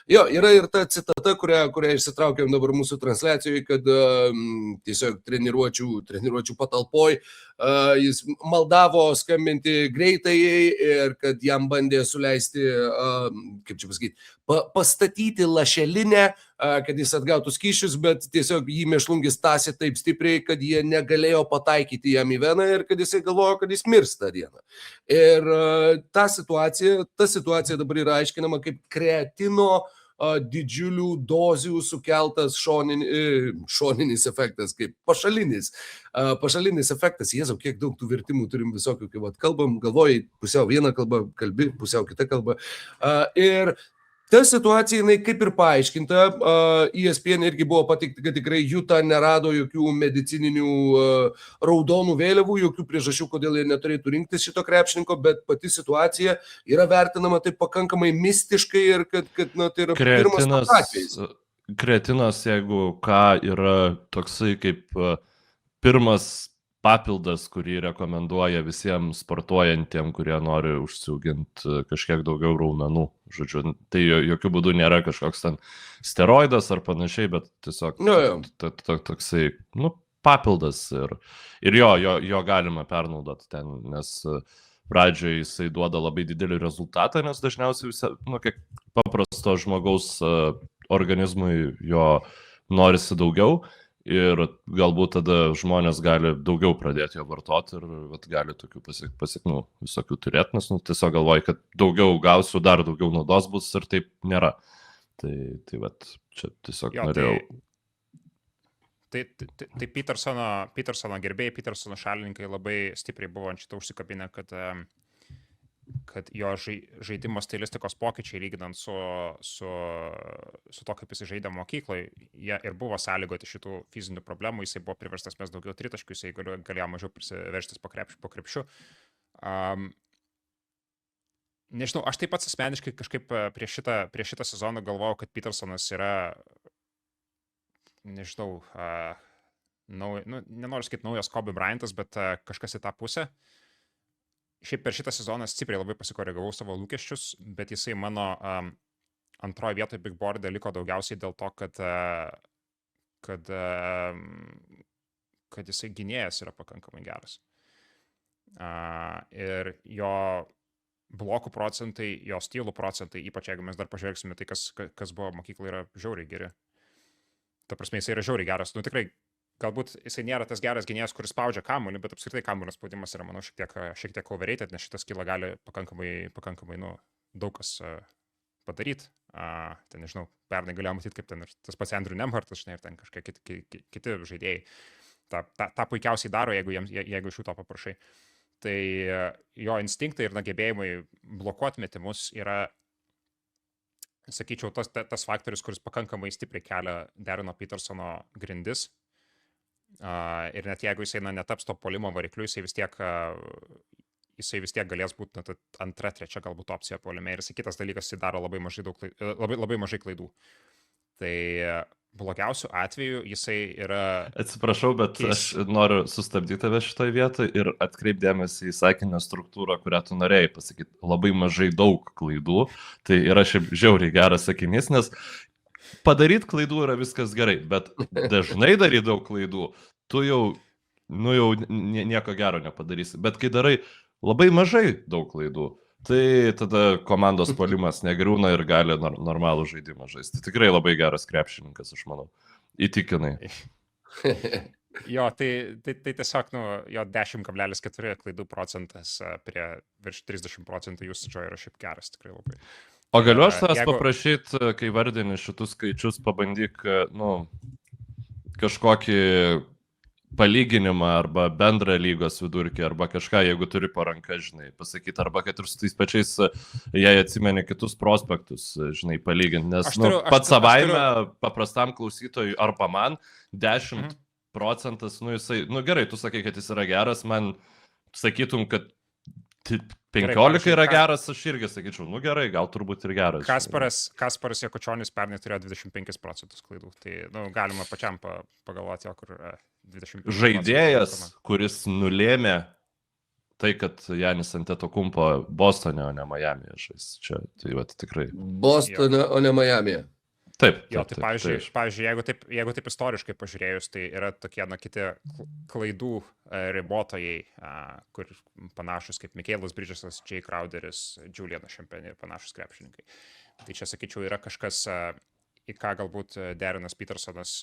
A: jo, yra ir ta citata, kurią išsitraukėm dabar mūsų transliacijoje, kad tiesiog treniruočių patalpoj jis maldavo skambinti greitajai ir kad jam bandė suleisti, kaip čia pasakyti, pastatyti lašelinę, kad jis atgautų skysčius, bet tiesiog jį mėšlungis tąsė taip stipriai, kad jie negalėjo pataikyti jam į veną ir kad jisai galvojo, kad jis mirs tą dieną. Ir ta situacija dabar yra aiškinama kaip kreatino didžiulių dozių sukeltas šoninis efektas, kaip pašalinis efektas. Jėzau, kiek daug tų vertimų turim visokių, kai kalbam, galvoji, pusiau vieną kalbą, kalbi, pusiau kitą kalbą. Ir ta situacija, jinai kaip ir paaiškinta, ESPN irgi buvo pateikta, kad tikrai Utah nerado jokių medicininių raudonų vėliavų, jokių priežasčių, kodėl jie neturėtų rinktis šito krepšininko, bet pati situacija yra vertinama taip pakankamai mistiškai ir kad tai yra pirmas atvejis.
C: Kretinas, jeigu ką, yra toksai kaip pirmas papildas, kurį rekomenduoja visiems sportuojantiem, kurie nori užsiauginti kažkiek daugiau raumenų. Žodžiu, tai jokių būdų nėra kažkoks ten steroidas ar panašiai, bet tiesiog toksai, papildas ir jo galima pernaudoti ten, nes pradžioje jisai duoda labai didelį rezultatą, nes dažniausiai kiek paprasto žmogaus organizmui jo norisi daugiau. Ir galbūt tada žmonės gali daugiau pradėti jo vartoti ir vat, gali tokių pasiekmių visokių turėti, nes tiesiog galvoju, kad daugiau gausiu, dar daugiau naudos bus ir taip nėra. Tai vat, čia tiesiog norėjau.
B: Tai Petersono gerbėjai, Petersono šalininkai labai stipriai buvo ant šitą užsikabinę, kad jo žaidimo stilistikos pokyčiai lyginant su to, kaip jis žaidė mokykloje, jie ir buvo sąlygoti šitų fizinių problemų, jisai buvo priverstas mes daugiau tritaškių, jisai galėjo mažiau prisiveržtis po krepšiu. Nežinau, aš taip pats asmeniškai kažkaip prieš šitą sezoną galvojau, kad Petersonas yra, nežinau, nenoriu sakyti naujas Kobe Bryantas, bet kažkas į tą pusę. Šiaip per šitą sezoną stipriai labai pasikoregavau savo lūkesčius, bet jisai mano antroje vietoje big board'e liko daugiausiai dėl to, kad jisai gynėjas yra pakankamai geras. Ir jo blokų procentai, jo stylų procentai, ypač jeigu mes dar pažvelgsime tai, kas buvo mokykloje, yra žiauriai geri. Ta prasme, jisai yra žiauriai geras. Nu tikrai, galbūt jisai nėra tas geras gynėjas, kuris spaudžia kamuolį, bet apskritai kamuolio spaudimas yra, manau, šiek tiek overrated, nes šitas skillą gali pakankamai daug kas padaryti. Ten, nežinau, pernai galėjau matyti, kaip ten ir tas pats Andrew Nemhartas, žinai, ir ten kažkiek kiti žaidėjai tą puikiausiai daro, jeigu iš jų to paprašai. Tai jo instinktai ir gebėjimai blokuoti metimus yra, sakyčiau, tas faktorius, kuris pakankamai stipriai kelia Derino Petersono grindis. Ir net jeigu jisai netaps to puolimo varikliu, jisai vis tiek galės būti antra, trečia galbūt opcija puolime. Ir kitas dalykas, jisai daro labai mažai klaidų. Tai blogiausiu atveju jisai yra...
C: Atsiprašau, bet aš noriu sustabdyti tave šitoje vietoje ir atkreipdėmėsi į sakinio struktūrą, kurią tu norėjai pasakyti. Labai mažai daug klaidų. Tai yra šiaip žiauriai geras sakinys, nes padaryti klaidų yra viskas gerai, bet dažnai daryti daug klaidų, tu jau nieko gero nepadarysi. Bet kai darai labai mažai daug klaidų, tai tada komandos puolimas negriūna ir gali normalų žaidimą žaisti. Tai tikrai labai geras krepšininkas, aš manau. Įtikinai.
B: Jo, tai tiesiog, jo 10,4 klaidų procentas prie virš 30% usage yra šiaip geras, tikrai labai.
C: O galiu aš tavęs paprašyti, kai vardini šitus skaičius, pabandyk, kažkokį palyginimą arba bendrą lygos vidurkį, arba kažką, jeigu turi po ranka, žinai, pasakyti, arba kad ir su tais pačiais, jei atsimeni kitus prospektus, žinai, palyginti, nes pats savaime paprastam klausytojui arba man 10%, jisai, gerai, tu sakai, kad jis yra geras, man sakytum, kad 15 yra geras, aš irgi sakyčiau, gerai, gal turbūt ir geras.
B: Kasparas Jakučionis pernai turėjo 25% klaidų, tai galima pačiam pagalvoti, kur 20%.
C: Žaidėjas, kuris nulėmė tai, kad Janis Antetokounmpo Bostone, o ne Miami'e žais. Čia, tai va, tikrai.
A: Bostone, o ne Miami'e.
C: Taip.
B: Jo, tai pavyzdžiui, jeigu taip istoriškai pažiūrėjus, tai yra tokie, kiti klaidų ribotojai, kur panašus kaip Mikėlas Bridgesas, Jay Crowderis, Julianas Champagny ir panašus krepšininkai. Tai čia, sakyčiau, yra kažkas, į ką galbūt Derinas Petersonas,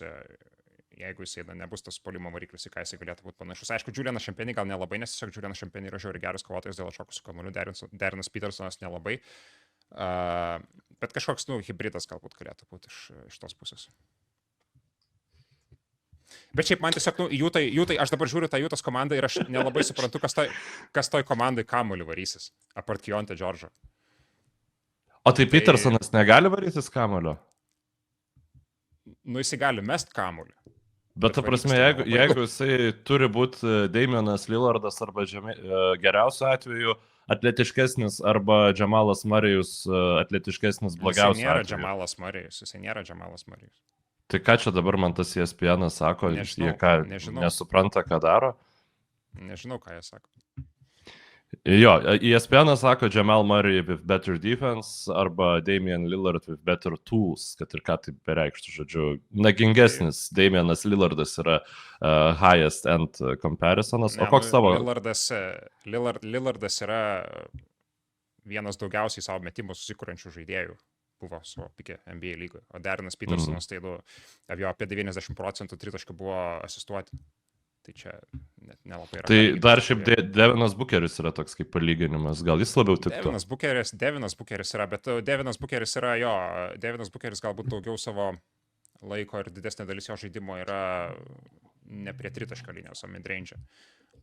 B: jeigu jisai nebus tas puolimo variklis, į ką jisai galėtų būti panašus. Aišku, Julianas Champagny gal nelabai, nes tiesiog Julianas Champagny yra žiauriai geras kovotojas dėl atšokusių kamuolių, Derinas Petersonas nelabai. Bet kažkoks, hibridas galbūt galėtų būti iš tos pusės. Bet šiaip man tiesiog, Jutai, aš dabar žiūriu tą Jutos komandą ir aš nelabai suprantu, kas toj komandai kamuolį varysis, apart Kionte Džordžo.
C: O tai Petersonas negali varytis kamuolio?
B: Jisai gali mest kamuolį.
C: Bet ta prasme, jeigu jisai turi būti Damianas Lillardas arba geriausiu atveju atletiškesnis arba Jamalas Murrayus atletiškesnis blogiausiu atveju.
B: Jisai nėra Jamalas Murrayus.
C: Tai ką čia dabar man tas ESPN'as sako, jie nesupranta, ką daro?
B: Nežinau, ką jie sako.
C: Jo, ESPN'as sako Jamal Murray with better defense arba Damian Lillard with better tools, kad ir ką tai bereikštų, žodžiu. Nagingesnis Damianas Lillardas yra highest end comparison'as. O koks tavo?
B: Lillardas yra vienas daugiausiai savo metimų susikuriančių žaidėjų buvo savo pike NBA lygoje. O Derenas Petersonas, tai jo apie 90% tritaškių buvo asistuoti. Tai čia net nelabai yra.
C: Tai dar šiaip Devinas Bookeris yra toks kaip palyginimas, gal jis labiau tiktų?
B: Devinas Bookeris yra, bet Devinas Bookeris galbūt daugiau savo laiko ir didesnė dalis jo žaidimo yra ne prie tritaškio linijos, o midrange.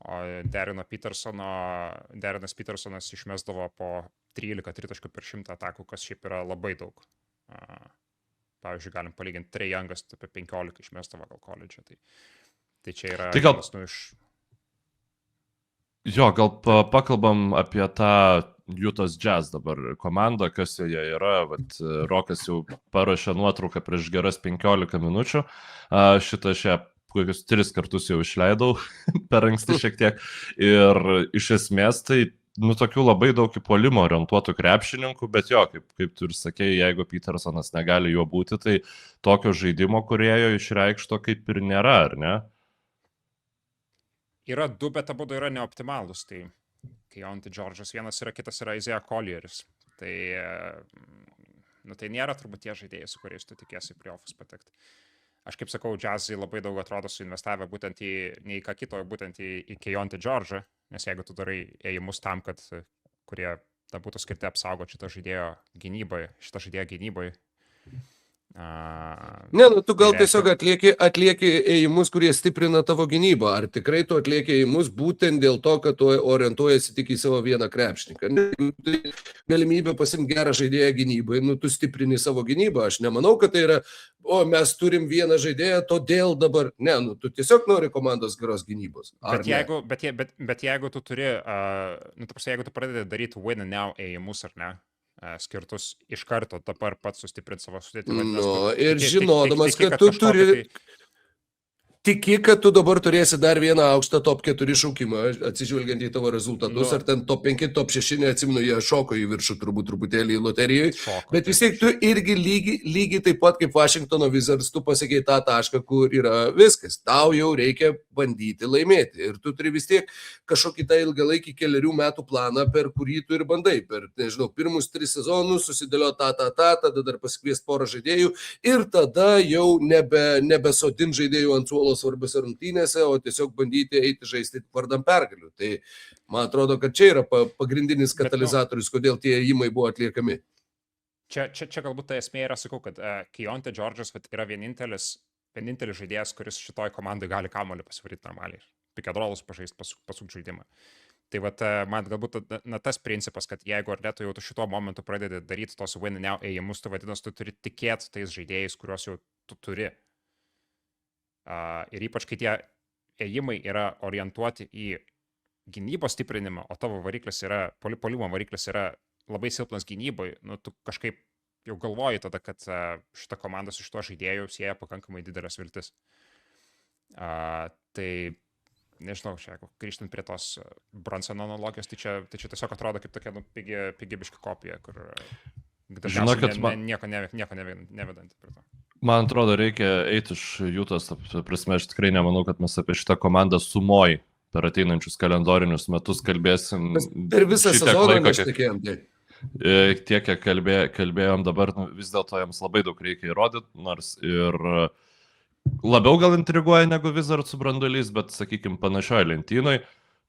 B: O Derenas Petersonas išmesdavo po 13 tritaškių per 100 atakų, kas šiaip yra labai daug. Pavyzdžiui, galim palyginti, Trae Youngas apie 15 išmesdavo gal koledže. Tai čia yra...
C: Tai gal... Jo, gal pakalbam apie tą Utah's Jazz dabar komandą, kas joje yra. Vat, Rokas jau paruošė nuotrauką prieš geras 15 minučių. Šią kokius 3 kartus jau išleidau per anksti šiek tiek. Ir iš esmės tai, tokių labai daug į puolimą orientuotų krepšininkų, bet jo, kaip tu ir sakei, jeigu Petersonas negali juo būti, tai tokio žaidimo kūrėjo išreikšto kaip ir nėra, ar ne?
B: Yra 2, bet abudu yra neoptimalūs. Tai Keontae George'as vienas yra, kitas yra Isaiah Collieris. Tai nėra turbūt tie žaidėjai, su kuriais tu tikėsi į playoffus patekti. Aš kaip sakau, Jazzai labai daug atrodo suinvestavę būtent ne į ką kito, būtent į Keontae George'ą, nes jeigu tu darai ėjimus tam, kad kurie būtų skirti apsaugoti šitą žaidėjo gynybai.
A: Ne, tu gal tiesiog atlieki ėjimus, kurie stiprina tavo gynybą. Ar tikrai tu atlieki ėjimus būtent dėl to, kad tu orientuojasi tik į savo vieną krepšininką? Tai galimybė pasimti gerą žaidėją gynybai, tu stiprini savo gynybą. Aš nemanau, kad tai yra, mes turim vieną žaidėją, todėl dabar, ne, tu tiesiog nori komandos geros gynybos.
B: Bet jeigu tu turi, jeigu tu pradedi daryti win and now ėjimus, ar ne? Skirtus iš karto dabar pats sustiprinti savo sudėtį.
A: Ir žinodamas, kad tu turi... Tiki, kad tu dabar turėsi dar vieną aukštą top 4 šaukimą, atsižvelgiant į tavo rezultatus, ar ten top 5, top 6, neatsimenu, jie šoko į viršų truputėlį loterijoje, bet vis tiek tu irgi lygiai taip pat kaip Washingtono Wizards, tu pasiekei tą tašką, kur yra viskas, tau jau reikia bandyti laimėti ir tu turi vis tiek kažkokį tą ilgalaikį 4 metų planą, per kurį tu ir bandai, per, nežinau, pirmus 3 sezonus susidėlio tada dar pasikviesti porą žaidėjų ir tada jau nebesodint žaidėjų ant suolo svarbiose rungtynėse, o tiesiog bandyti eiti žaisti vardan pergalių. Tai man atrodo, kad čia yra pagrindinis katalizatorius, kodėl tie ėjimai buvo atliekami.
B: Čia galbūt ta esmė yra, sakau, kad Keontae George'as yra vienintelis žaidėjas, kuris šitoj komandai gali kamuolį pasivaryti normaliai. Pick-and-rollus pažaisti, pasukti žaidimą. Tai man galbūt tas principas, kad jeigu ar ne, tu jau šituo momentu pradedi daryti tos win and now ėjimus, tu vadinasi, tu turi tikėti tais žaidėjais, kuriuos jau tu turi. Ir ypač, kai tie ėjimai yra orientuoti į gynybos stiprinimą, o tavo variklis yra, puolimo variklis yra labai silpnas gynybai, tu kažkaip jau galvoji tada, kad šitą komandą su šituo žaidėju sieja pakankamai didelės viltis. Tai, nežinau, grįžtant prie tos Brunsono analogijos, tai čia tiesiog atrodo kaip tokia pigi biški kopija, kur nieko nevedanti prie to.
C: Man atrodo, reikia eiti iš Utah's, prasme, aš tikrai nemanau, kad mes apie šitą komandą sumoj per ateinančius kalendorinius metus kalbėsim.
A: Per visą sezoną nešnekėjom.
C: Tiek, kiek kalbėjom dabar, vis dėlto jiems labai daug reikia įrodyti, nors ir labiau gal intriguoja negu Wizards su branduolys, bet, sakykime, panašioje lentynoje.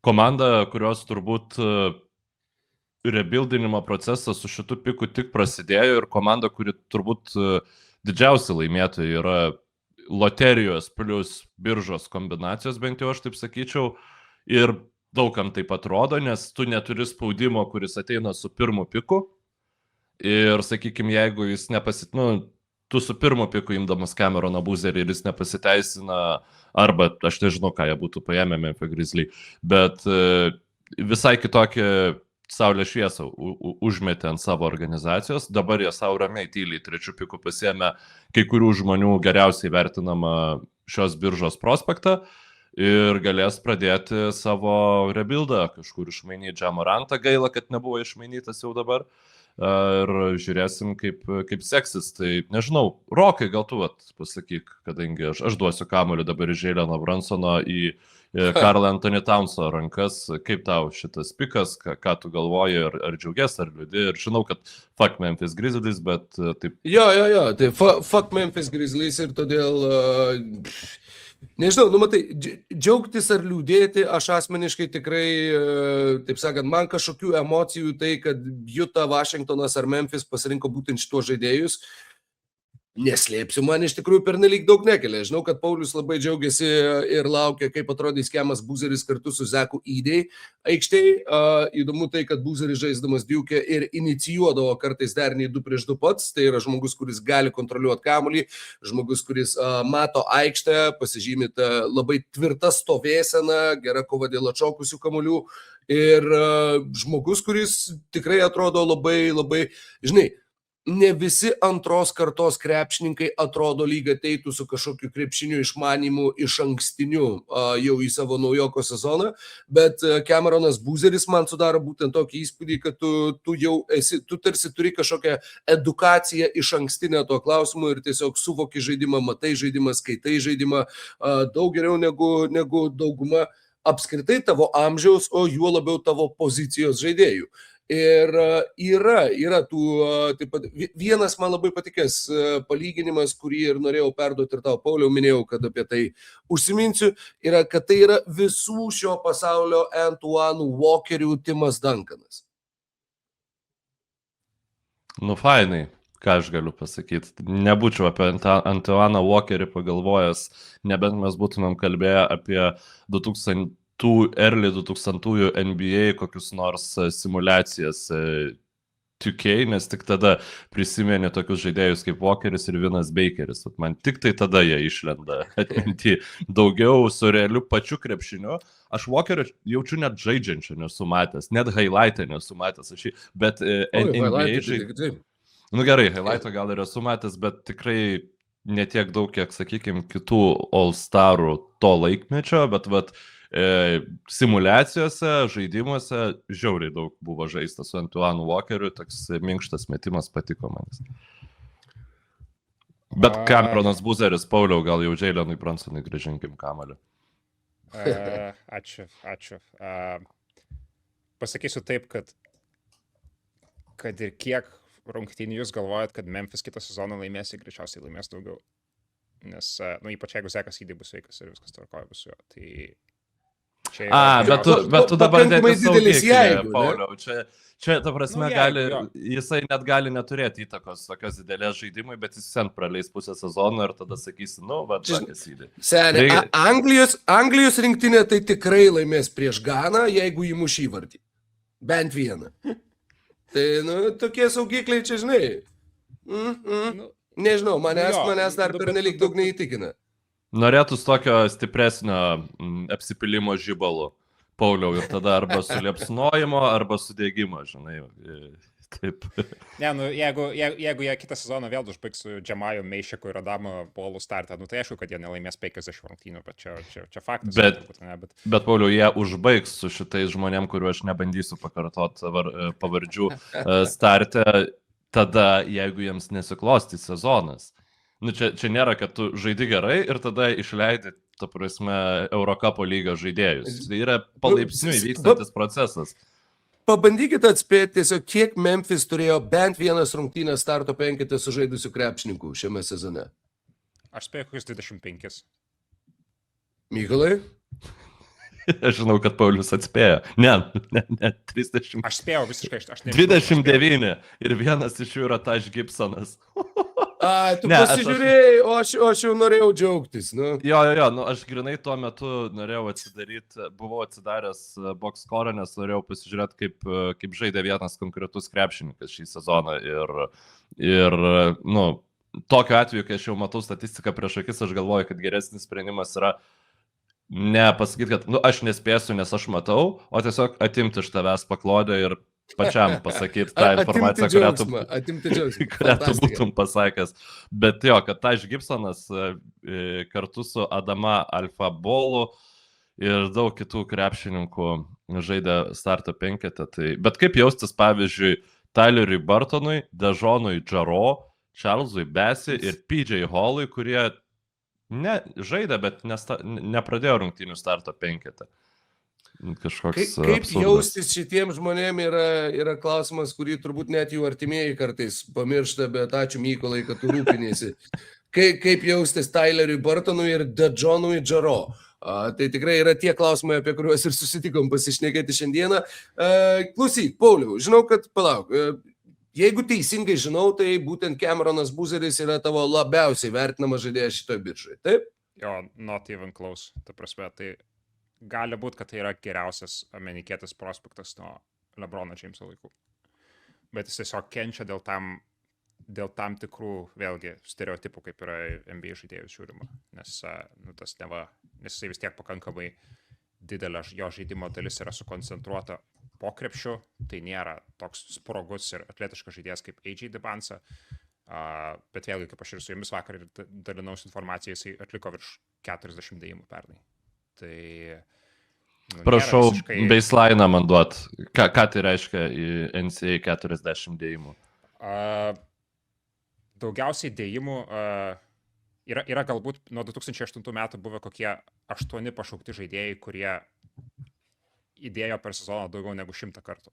C: Komanda, kurios turbūt rebuildinimo procesas su šitu piku tik prasidėjo ir komanda, kuri turbūt didžiausi laimėtojai yra loterijos plus biržos kombinacijos, bent jau aš taip sakyčiau, ir daugam taip atrodo, nes tu neturi spaudimo, kuris ateina su pirmu piku ir, sakykime, jeigu jis tu su pirmu piku imdamas Cameroną Boozerį ir jis nepasiteisina, arba aš nežinau, ką jie būtų paėmę Memphis Grizzlies, bet visai kitokie saulės šviesą užmetė ant savo organizacijos, dabar jie savo ramiai tyliai 3 pikų pasiėmė kai kurių žmonių geriausiai vertinamą šios biržos prospektą ir galės pradėti savo rebuildą, kažkur išmainyti Ja Morantą, gaila, kad nebuvo išmainytas jau dabar, ir žiūrėsim, kaip seksis. Tai nežinau, Rokai, gal tu pasakyk, kadangi aš duosiu kamuolį dabar iš Jalen Brunsono į Karl Anthony Townso rankas. Kaip tau šitas pikas, ką tu galvoji, ar džiaugies, ar liūdi? Ir žinau, kad fuck Memphis Grizzlies, bet taip.
A: Jo, tai fuck Memphis Grizzlies ir todėl, nežinau, matai, džiaugtis ar liūdėti, aš asmeniškai tikrai, taip sakant, man kažkokių emocijų tai, kad Utah, Washingtonas ar Memphis pasirinko būtent šitos žaidėjus, neslėpsiu, man iš tikrųjų pernelyg daug nekelia. Žinau, kad Paulius labai džiaugiasi ir laukia, kaip atrodys Kemas Buzeris kartu su Zeku Edey aikštėj. Įdomu tai, kad Buzeris žaisdamas Duke ir inicijuodavo kartais derinį 2 prieš 2 pats. Tai yra žmogus, kuris gali kontroliuoti kamuolį, žmogus, kuris mato aikštę, pasižymi labai tvirtą stovėseną, gera kova dėl atšokusių kamuolių ir žmogus, kuris tikrai atrodo labai, žinai, ne visi antros kartos krepšininkai atrodo lyg ateitų su kažkokiu krepšiniu išmanymu iš ankstiniu jau į savo naujoko sezoną, bet Cameronas Buzeris man sudaro būtent tokį įspūdį, kad tu tarsi turi kažkokią edukaciją iš ankstinę tuo klausimu ir tiesiog suvoki žaidimą, matai žaidimą, skaitai žaidimą daug geriau negu dauguma apskritai tavo amžiaus, o juo labiau tavo pozicijos žaidėjų. Ir yra tų, taip pat, vienas man labai patikęs palyginimas, kurį ir norėjau perduoti ir tau, Pauliau, minėjau, kad apie tai užsiminsiu, yra, kad tai yra visų šio pasaulio Antoine Walkerių Timas Duncanas.
C: Nu, fainai, ką aš galiu pasakyti. Nebūčiau apie Antoine Walkerį pagalvojęs, nebent mes būtumėm kalbėję apie 2000-ųjų NBA kokius nors simulacijas 2K, nes tik tada prisimeni tokius žaidėjus kaip Walkeris ir Vinas Bakeris. Man tik tai tada jie išlenda atminti daugiau su realiu pačiu krepšiniu. Aš Walkerio jaučiu net žaidžiančią nesu matęs, net highlight'ą nesu matęs, bet NBA žaidėjai. Nu gerai, highlight'ą gal ir esu matęs, bet tikrai netiek daug, kiek, sakykime, kitų all-starų to laikmečio, bet simulacijose, žaidimuose žiauriai daug buvo žaista su Antoine Walkeriu, toks minkštas metimas patiko manis. Bet Cameronas Buzeris, Pauliau, gal jau Jalenui Brunsonui grąžinkim kamuolį.
B: Ačiū. Pasakysiu taip, kad ir kiek rungtynių jūs galvojat, kad Memphis kitą sezoną laimės, ir greičiausiai laimės daugiau. Nes, ypač jeigu Zekas Edey bus sveikas ir viskas tvarkoja bus su juo, tai
C: bet tu dabar dėti saugikį, Pauliau. Čia, ta prasme, jisai net gali neturėti įtakos tokios didelės žaidimui, bet jis sen praleis pusę sezono ir tada sakysi, Zekas Edey.
A: Seniai, Anglijos rinktinė tai tikrai laimės prieš Ganą, jeigu įmuš įvartį. Bent vieną. Tai, tokie saugikliai čia, žinai. Nežinau, manęs dar pernelyg daug neįtikina.
C: Norėtus tokio stipresnio apsipilimo žibalų, Pauliau, ir tada arba su liepsnojimo, arba su dėgymo, žinai. Taip.
B: Ne, jeigu jie kitą sezoną vėl užbaigs su Džemaju Meišeku ir Adamu Polų startą, tai aišku, kad jie nelaimės 50 rungtynių, bet čia faktas.
C: Bet Pauliau, jie užbaigs su šitais žmonėm, kuriuo aš nebandysiu pakartoti pavardžių startę, tada, jeigu jiems nesiklostys sezonas. Čia nėra, kad tu žaidi gerai ir tada išleidi, ta prasme, Eurokapo lygio žaidėjus. Tai yra palaipsniui vykstantis procesas.
A: Pabandykite atspėti tiesiog, kiek Memphis turėjo bent vienas rungtynės starto penketę sužaidusių krepšininkų šiame sezone.
B: Aš spėjau kokius 25.
A: Mykolai?
C: Aš žinau, kad Paulius atspėjo. Ne, 30.
B: Aš spėjau visiškai.
C: 29 ir vienas iš jų yra Taj Gibsonas.
A: Tu pasižiūrėjai, o aš jau norėjau džiaugtis.
C: Jo, aš grinai tuo metu norėjau buvau atsidaręs box score, nes norėjau pasižiūrėti, kaip žaidė vienas konkretus krepšininkas šį sezoną. Ir tokiu atveju, kai aš jau matau statistiką prieš akis, aš galvoju, kad geresnis sprendimas yra ne pasakyti, kad aš nespėsiu, nes aš matau, o tiesiog atimti iš tavęs paklodę ir pačiam pasakyti tą informaciją, kurią tu būtum pasakęs. Bet jo, kad Taj Gibsonas kartu su Adama Alfabolu ir daug kitų krepšininkų žaidė starto penketę. Bet kaip jaustis, pavyzdžiui, Tyleriui Burtonui, Dejonui Jaro, Charlesui Bessie ir PJ Hallui, kurie Ne, žaidė, bet nepradėjo rungtynių starto penketą. Kažkoks
A: Kaip
C: absurdas.
A: jaustis šitiems žmonėm yra klausimas, kurį turbūt net jų artimieji kartais pamiršta, bet ačiū Mykolai, kad tu rūpinėsi. Kaip jaustis Tyleriui Burtonui ir Dejonui Jaro? Tai tikrai yra tie klausimai, apie kuriuos ir susitikom pasišnekėti šiandieną. Klausyk, Pauliau, žinau, kad palauk. Jeigu teisingai žinau, tai būtent Cameronas Boozeris yra tavo labiausiai vertinamas žaidėjas šitoje biržoje, taip?
B: Jo, not even close, ta prasme, tai gali būti, kad tai yra geriausias amerikietis prospektas nuo LeBrono Jameso laikų. Bet jis tiesiog kenčia dėl tam tikrų, vėlgi, stereotipų, kaip yra NBA žaidėjų žiūrima. Nes jisai vis tiek pakankamai didelė jo žaidimo dalis yra sukoncentruota po krepšiu, tai nėra toks sprogus ir atletiškas žaidėjas kaip AJ Dibonsa, bet vėlgi, kaip aš ir su jumis vakar dalinausi informaciją, jisai atliko virš 40 dėjimų pernai. Tai...
C: Prašau, baseline man duot. Ką tai reiškia į NCAA 40 dėjimų?
B: Daugiausiai dėjimų yra galbūt nuo 2008 metų buvę kokie 8 pašaukti žaidėjai, kurie įdėjo per sezoną daugiau negu 100 kartų.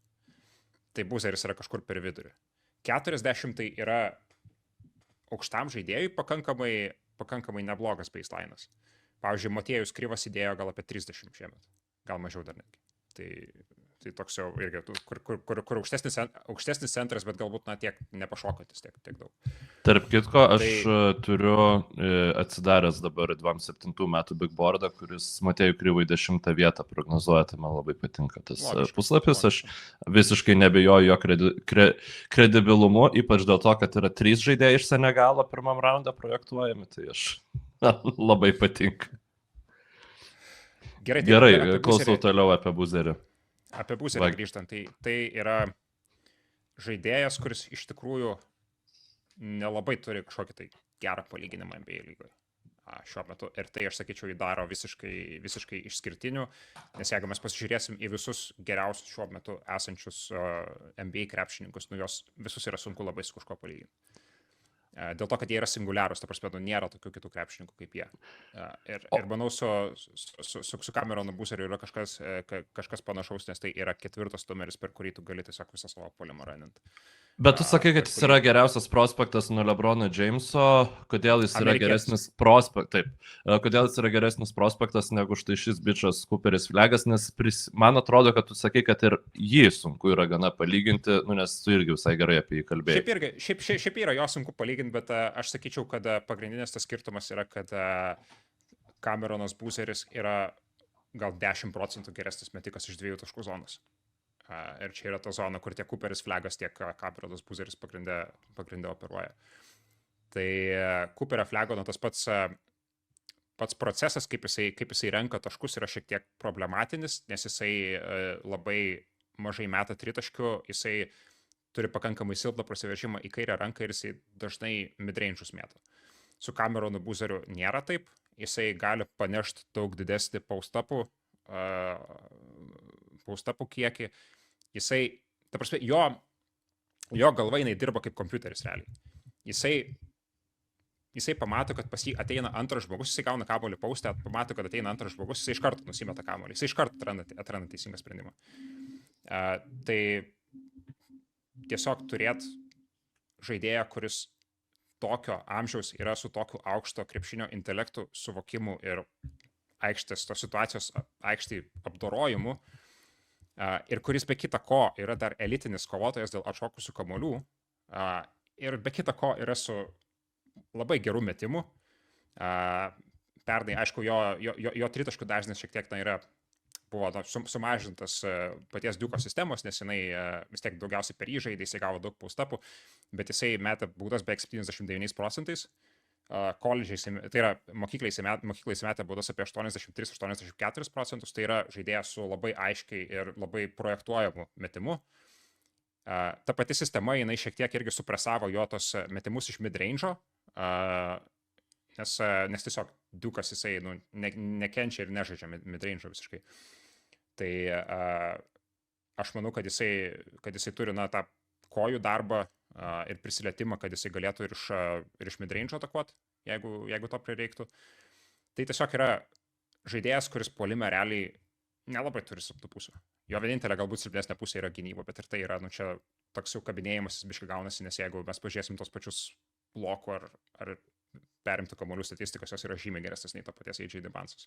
B: Tai Boozeris yra kažkur per vidurį. 40 tai yra aukštam žaidėjui pakankamai neblogas baselinas. Pavyzdžiui, Motiejus Krivas įdėjo gal apie 30 šiemet. Gal mažiau dar netgi. Tai toks jau irgi, kur aukštesnis centras, bet galbūt tiek nepašokantis tiek daug.
C: Tarp kitko, aš turiu atsidaręs dabar 27 metų Big Boardą, kuris Motiejų Krivui 10 vietą prognozuoja, tai man labai patinka tas puslapis. Aš visiškai nebejoju jo kredibilumu, ypač dėl to, kad yra 3 žaidėjai iš Senegalo pirmam raundą projektuojami, tai aš labai patinka. Gerai, klausau toliau apie Boozerį.
B: Apie Boozerį grįžtant, tai yra žaidėjas, kuris iš tikrųjų nelabai turi kažkokį tai gerą palyginimą NBA lygoje šiuo metu. Ir tai, aš sakyčiau, jį daro visiškai išskirtiniu, nes jeigu mes pasižiūrėsim į visus geriausius šiuo metu esančius NBA krepšininkus, juos visus yra sunku labai su kažko palyginti. Dėl to, kad jie yra singuliarūs, ta prasme, nėra tokių kitų krepšininkų kaip jie. Ir manau, su Cameronu Boozeriu yra kažkas panašaus, nes tai yra 4 numeris, per kurį tu gali tiesiog visą savo puolimą ranint.
C: Bet tu sakai, kad jis yra geriausias prospektas nuo LeBrono Jameso, kodėl jis yra geresnis kodėl jis yra geresnis prospektas negu štai šis bičas Cooperis Flagas, nes man atrodo, kad tu sakai, kad ir jį sunku yra gana palyginti, nes tu irgi visai gerai apie jį kalbėjai.
B: Šiaip yra jo sunku palyginti, bet aš sakyčiau, kad pagrindinės tas skirtumas yra, kad Cameronas Boozeris yra gal 10% geresnis metikas iš 2 taškų zonos. Ir čia yra ta zona, kur tiek Cooperis Flagas, tiek Cameronas Boozeris pagrinde operuoja. Tai Cooperio Flago tas pats procesas, kaip jisai renka taškus, yra šiek tiek problematinis, nes jisai labai mažai meta tritaškių, jisai turi pakankamai silpną prasiveržimą į kairę ranką ir jisai dažnai midrange'us mėto. Su Cameronu Boozeriu nėra taip, jisai gali panešti daug didesnį post-upų kiekį. Jisai, ta prasme, jo galva jinai dirba kaip kompiuteris realiai. Jisai pamato, kad pas jį ateina antras žmogus, jisai gauna kamuolį paustę, pamato, kad ateina antras žmogus, jisai iš karto nusimeta kamuolį, jisai iš karto atranda teisingą sprendimą. Tai tiesiog turėt žaidėją, kuris tokio amžiaus yra su tokiu aukšto krepšinio intelektų suvokimu ir aikštės tos situacijos aikštėj apdorojimu, ir kuris be kita ko yra dar elitinis kovotojas dėl atšokusių kamuolių, ir be kita ko yra su labai gerų metimų. Pernai, aišku, jo tritaškų dažnis šiek tiek buvo sumažintas paties Duke'o sistemos, nes jinai vis tiek daugiausiai per jį žaidė, jisai gavo daug post-upų, bet jisai metė baudas beveik 79%. Tai yra mokyklai įsimetė baudas apie 83-84%, tai yra žaidėjas su labai aiškiai ir labai projektuojamu metimu. Ta pati sistema, jinai šiek tiek irgi supresavo jo tos metimus iš midrange'o, nes tiesiog Duke'as jisai nekenčia ir nežaidžia midrange'o visiškai. Tai aš manau, kad jisai turi tą kojų darbą ir prisilietimą, kad jisai galėtų ir iš midrange'o atakuoti, jeigu to prireiktų. tai tiesiog yra žaidėjas, kuris puolime realiai nelabai turi silpnų pusių. Jo vienintelė galbūt silpnesnė pusė yra gynyba, bet ir tai yra, čia toks jau kabinėjimas biškai gaunasi, nes jeigu mes pažiūrėsim tos pačius blokų ar perimtų kamuolių statistikos, jos yra žymiai geresnės nei to paties AJ Debansas.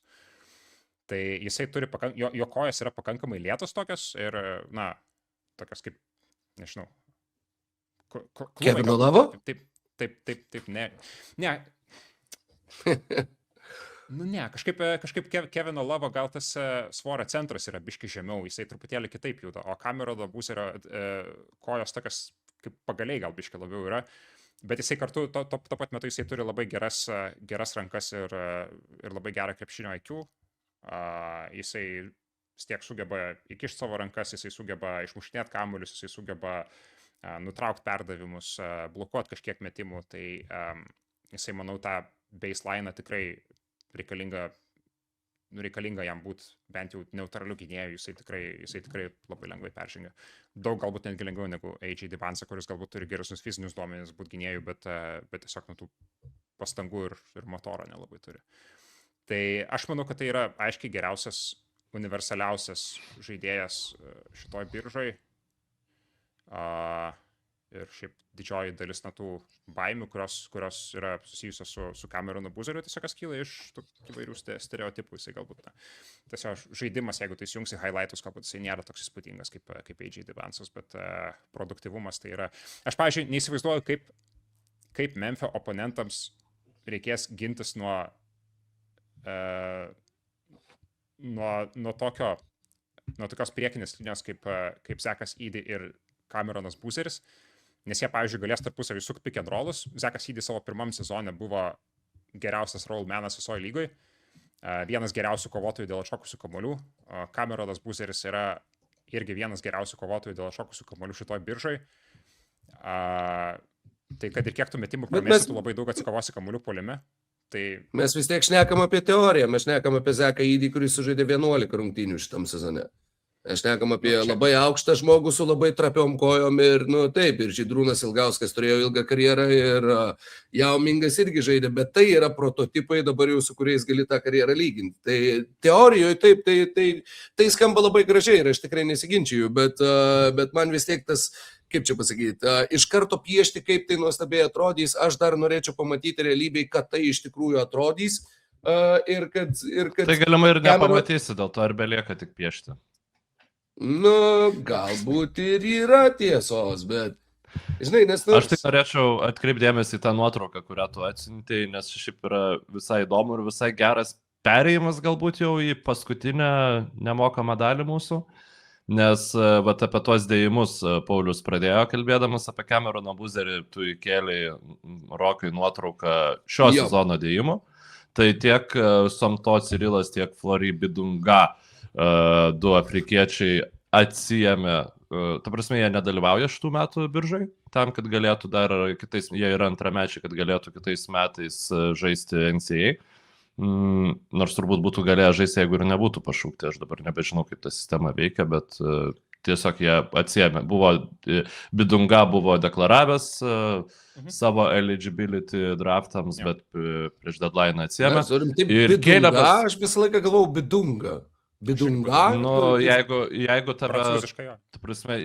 B: Tai jisai turi, jo kojas yra pakankamai lėtos tokios ir, tokios kaip, nežinau.
A: Kevino Lavo?
B: Taip, ne. Ne, kažkaip Kevino Lavo gal tas svorio centras yra biški žemiau, jisai truputėlį kitaip juda, o Camerono Boozerio kojos tokios kaip pagaliai gal biški labiau yra, bet jisai kartu to pat metu jisai turi labai geras rankas ir labai gerą krepšinio IQ. Jisai tiek sugeba įkišti savo rankas, jisai sugeba išmušinėti kamuolius, jisai sugeba nutraukti perdavimus, blokuoti kažkiek metimų, tai jisai, manau, tą baseline tikrai reikalinga jam būti bent jau neutraliu gynėju, jisai tikrai labai lengvai peržengia. Daug galbūt netgi lengviau negu AJ Debansa, kuris galbūt turi geresnius fizinius duomenis būti gynėjų, bet tiesiog nuo tų pastangų ir motoro nelabai turi. Tai aš manau, kad tai yra aiškiai geriausias, universaliausias žaidėjas šitoj biržoj. Ir šiaip didžioji dalis tų baimių, kurios yra susijusios su Cameronu Boozeriu, tiesiog kyla iš įvairių stereotipų. Jisai galbūt tiesiog žaidimas, jeigu tai įsijungsi highlightus, galbūt jisai nėra toks įspūdingas kaip AJ Debansas, bet produktyvumas tai yra. Aš, pavyzdžiui, neįsivaizduoju, kaip Memphio oponentams reikės gintis nuo tokios priekinės linijos kaip Zekas Edey ir Cameronas Boozeris, nes jie, pavyzdžiui, galės tarpusavį sukti pick and rollus. Zekas Edey savo pirmam sezone buvo geriausias rollmanas visoje lygoje, vienas geriausių kovotojų dėl atšokusių kamuolių. Cameronas Boozeris yra irgi vienas geriausių kovotojų dėl atšokusių kamuolių šitoj biržoj. Tai kad ir kiek tų metimų pramėsi, tu labai daug atsikovosi kamuolių puolime. Tai...
A: Mes vis tiek šnekam apie teoriją, mes šnekam apie Zeką Edey, kuris sužaidė 11 rungtynių šitam sezone. Mes šnekam apie labai aukštą žmogų su labai trapiom kojom ir, taip, ir Žydrūnas Ilgauskas turėjo ilgą karjerą ir Yao Mingas irgi žaidė, bet tai yra prototipai dabar jau, su kuriais gali tą karjerą lyginti. Tai teorijoje taip, tai skamba labai gražiai ir aš tikrai nesiginčiju, bet man vis tiek tas, kaip čia pasakyti, iš karto piešti, kaip tai nuostabiai atrodys, aš dar norėčiau pamatyti realybėj, kad tai iš tikrųjų atrodys ir kad...
C: Tai galima ir nepamatysi, dėl to ir belieka tik piešti.
A: Galbūt ir yra tiesos, bet, žinai, nes...
C: Aš tik norėčiau atkreipdėmėsi į tą nuotrauką, kurią tu atsiuntei, nes šiaip yra visai įdomu ir visai geras perėjimas galbūt jau į paskutinę nemokamą dalį mūsų, nes apie tuos dėjimus Paulius pradėjo kalbėdamas apie Cameroną Boozerį, tu įkėlei Rokui nuotrauką šio sezono dėjimo, tai tiek Somto Cirilas, tiek Flori Bidunga du afrikiečiai atsijėmė, ta prasme, jie nedalyvauja šitų metų biržai, tam, kad galėtų dar kitais, jie yra antramečiai, kad galėtų kitais metais žaisti NCAA, nors turbūt būtų galėję žaisti, jeigu ir nebūtų pašaukti, aš dabar nebežinau, kaip ta sistema veikia, bet tiesiog jie atsijėmė. Bidunga buvo deklaravęs savo eligibility draftams, bet prieš deadline atsijėmė.
A: Ir Bidunga, aš visą laiką galvojau Bidunga. Bidunga?
C: Jeigu tave, ta prasme,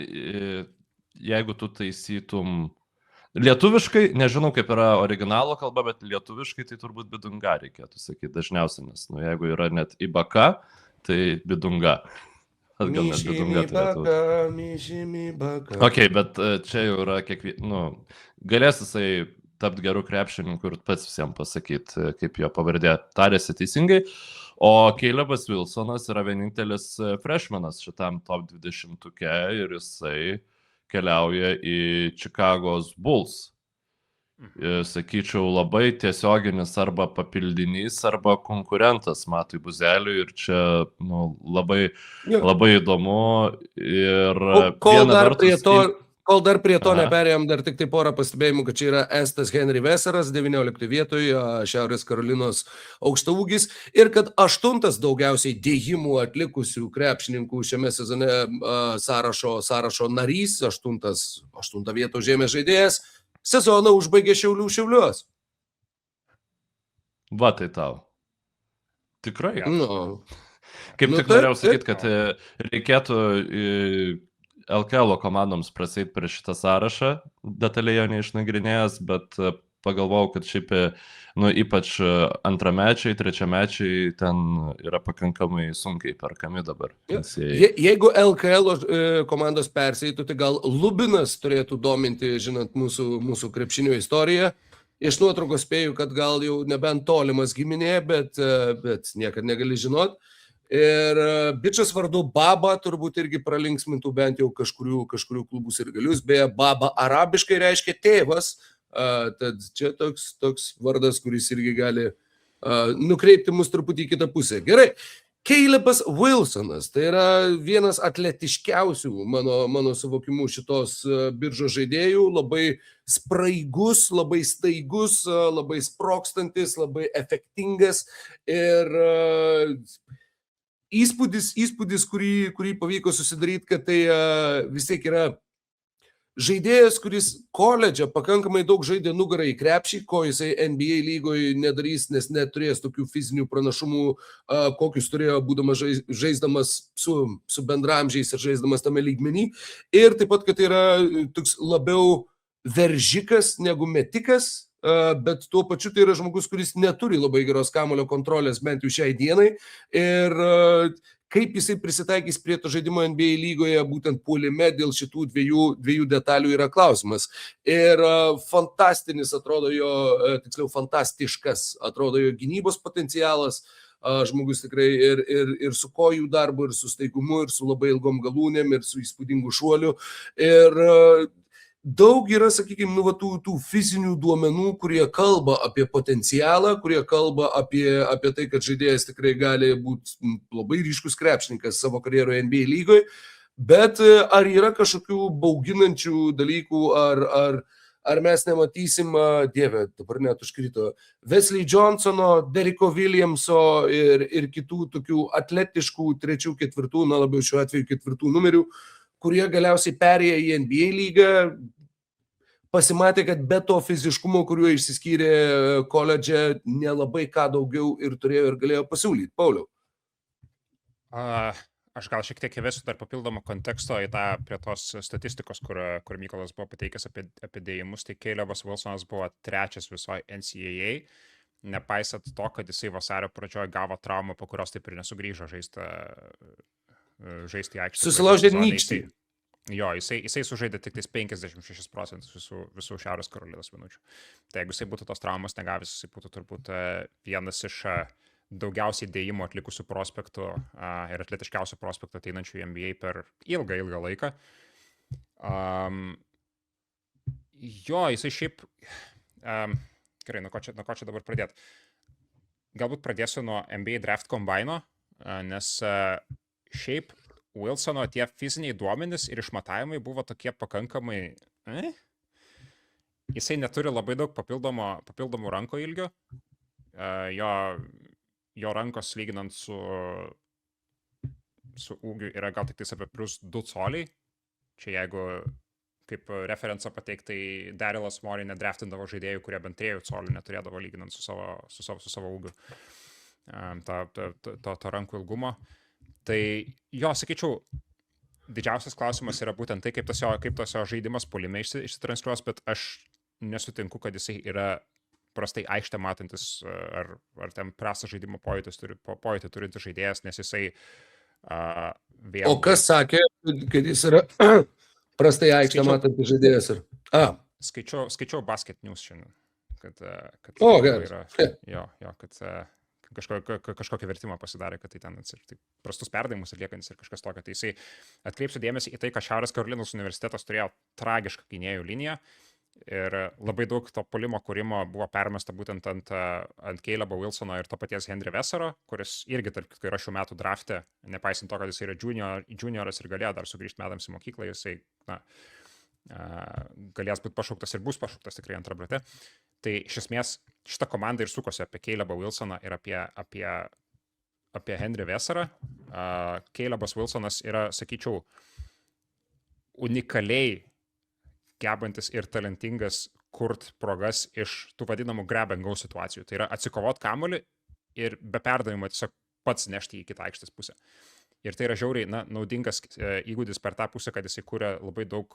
C: jeigu tu taisytum lietuviškai, nežinau kaip yra originalo kalba, bet lietuviškai tai turbūt Bidunga reikėtų sakyti dažniausiai, nes jeigu yra net Ibaka, tai Bidunga. Atgal net Bidunga turėtų. Ok, bet čia jau yra galės jisai tapti gerų krepšininkų ir pats visiems pasakyti, kaip jo pavardė tarėsi teisingai. O Calebas Wilsonas yra vienintelis freshmanas šitam top 20-uke ir jisai keliauja į Chicago's Bulls. Sakyčiau, labai tiesioginis arba papildinys, arba konkurentas Matui Boozeriui ir čia labai įdomu. Ir
A: Kol dar prie to neperėjom, dar tik tai porą pastebėjimų, kad čia yra Estas Henry Veseras, 19 vietoj, Šiaurės Karolinos aukštaūgis, ir kad 8 daugiausiai dėjimų atlikusių krepšininkų šiame sezone sąrašo narys, 8 vietą užėmė žaidėjas, sezoną užbaigė Šiauliuos.
C: Va tai tau. Tikrai.
B: Jo.
A: Nu,
C: Kaip
A: Nu,
C: tik
A: taip,
C: norėjau sakyti,
A: taip.
C: kad reikėtų LKL komandoms praseit per šitą sąrašą, detaliai jo neišnagrinėjęs, bet pagalvojau, kad šiaip, ypač antramečiai, trečiamečiai ten yra pakankamai sunkiai perkami dabar.
A: Jeigu LKL komandos perseitų, tai gal Lubinas turėtų dominti, žinant mūsų krepšinio istoriją. Iš nuotraukos spėju, kad gal jau nebent tolimas giminė, bet niekad negali žinot. Ir bičias vardu Baba turbūt irgi pralinksmintų bent jau kažkurių klubų sirgalius. Beje, Baba arabiškai reiškia tėvas, tad čia toks vardas, kuris irgi gali nukreipti mus truputį į kitą pusę. Gerai. Calebas Wilsonas, tai yra vienas atletiškiausių mano suvokimu šitos biržos žaidėjų, labai spraigus, labai staigus, labai sprokstantis, labai efektingas ir įspūdis, kurį pavyko susidaryti, kad tai vis tiek yra žaidėjas, kuris koledže pakankamai daug žaidė nugarą į krepšį, ko jisai NBA lygoje nedarys, nes neturės tokių fizinių pranašumų, kokius turėjo būdamas žaisdamas su bendramžiais ir žaisdamas tame lygmenį. Ir taip pat, kad tai yra toks labiau veržikas negu metikas, bet tuo pačiu tai yra žmogus, kuris neturi labai geros kamuolio kontrolės, bent jau šiai dienai. Ir kaip jisai prisitaikys prie to žaidimo NBA lygoje, būtent puolime dėl šitų dviejų detalių yra klausimas. Ir fantastinis atrodo jo, tiksliau fantastiškas atrodo jo gynybos potencialas, žmogus tikrai ir su kojų darbu, ir su staigumu, ir su labai ilgom galūnėm, ir su įspūdingu šuoliu. Ir daug yra, sakykime, tų fizinių duomenų, kurie kalba apie potencialą, kurie kalba apie tai, kad žaidėjas tikrai gali būti labai ryškus krepšininkas savo karjeroje NBA lygoje, bet ar yra kažkokių bauginančių dalykų, ar mes nematysim, dieve, dabar net užkrito, Wesley Johnsono, Derricko Williamso ir kitų tokių atletiškų trečių, ketvirtų, na labiau šiuo atveju ketvirtų numerių, kurie galiausiai perėjo į NBA lygą, pasimatė, kad be to fiziškumo, kuriuo išsiskyrė koledže, nelabai ką daugiau ir turėjo ir galėjo pasiūlyti. Pauliau.
B: Aš gal šiek tiek įvesiu dar papildomą konteksto prie tos statistikos, kur Mykolas buvo pateikęs apie dėjimus, tai Calebas Wilsonas buvo trečias visoje NCAA, nepaisant to, kad jisai vasario pradžioje gavo traumą, po kurios taip ir nesugrįžo žaisti aikštę.
A: Susilaužė nykštį.
B: Jo, jisai sužaidė tik 56% visų Šiaurės Karolinos minučių. Tai jeigu jisai būtų tos traumos negavęs, jisai būtų turbūt vienas iš daugiausiai dėjimų atlikusių prospektų ir atletiškiausių prospektų ateinančių į NBA per ilgą laiką. Jo, jisai šiaip... Gerai, nuo ko čia dabar pradėti? Galbūt pradėsiu nuo NBA Draft Combino, nes šiaip Wilsono tie fiziniai duomenys ir išmatavimai buvo tokie pakankamai... Jisai neturi labai daug papildomų ranko ilgio. Jo rankos lyginant su ūgiu yra gal tik tais apie plus 2 coliai. Čia jeigu kaip referencą pateikti, tai Darylas Morey nedraftindavo žaidėjų, kurie bent 3 colių neturėdavo lyginant su savo ūgiu. To rankų ilgumo. Tai jo, sakyčiau, didžiausias klausimas yra būtent tai, kaip tas jo žaidimas puolime išsitransliuos, bet aš nesutinku, kad jisai yra prastai aikštę matantis ar ten prastą žaidimo pojūtį turintis žaidėjas, nes jisai vėl...
A: O kas sakė, kad jis yra prastai aikštę matantis žaidėjas?
B: Skaičiau Basket News šiandien, kad
A: gerai.
B: Kad kažkokį vertimą pasidarė, kad tai ten prastus perdavimus atliekantis ir kažkas tokio. Tai jisai atkreipsiu dėmesį į tai, kad Šiaurės Karolinos universitetas turėjo tragišką gynėjų liniją ir labai daug to puolimo kūrimo buvo permesta būtent ant Calebo Wilsono ir to paties Henry Vesaro, kuris irgi yra šių metų drafte, nepaisant to, kad jisai yra junioras ir galėjo dar sugrįžti metams į mokyklą, jisai galės būti pašauktas ir bus pašauktas tikrai antrą brate. Tai iš esmės šitą komandą ir sukosi apie Calebą Wilsoną ir apie Henry Vesarą. Calebas Wilsonas yra, sakyčiau, unikaliai gebantis ir talentingas kurt progas iš tų vadinamų grab and go situacijų. Tai yra atsikovot kamuolį ir be perdavimo tiesiog pats nešti į kitą aikštės pusę. Ir tai yra žiauriai naudingas įgūdis per tą pusę, kad jisai kūrė labai daug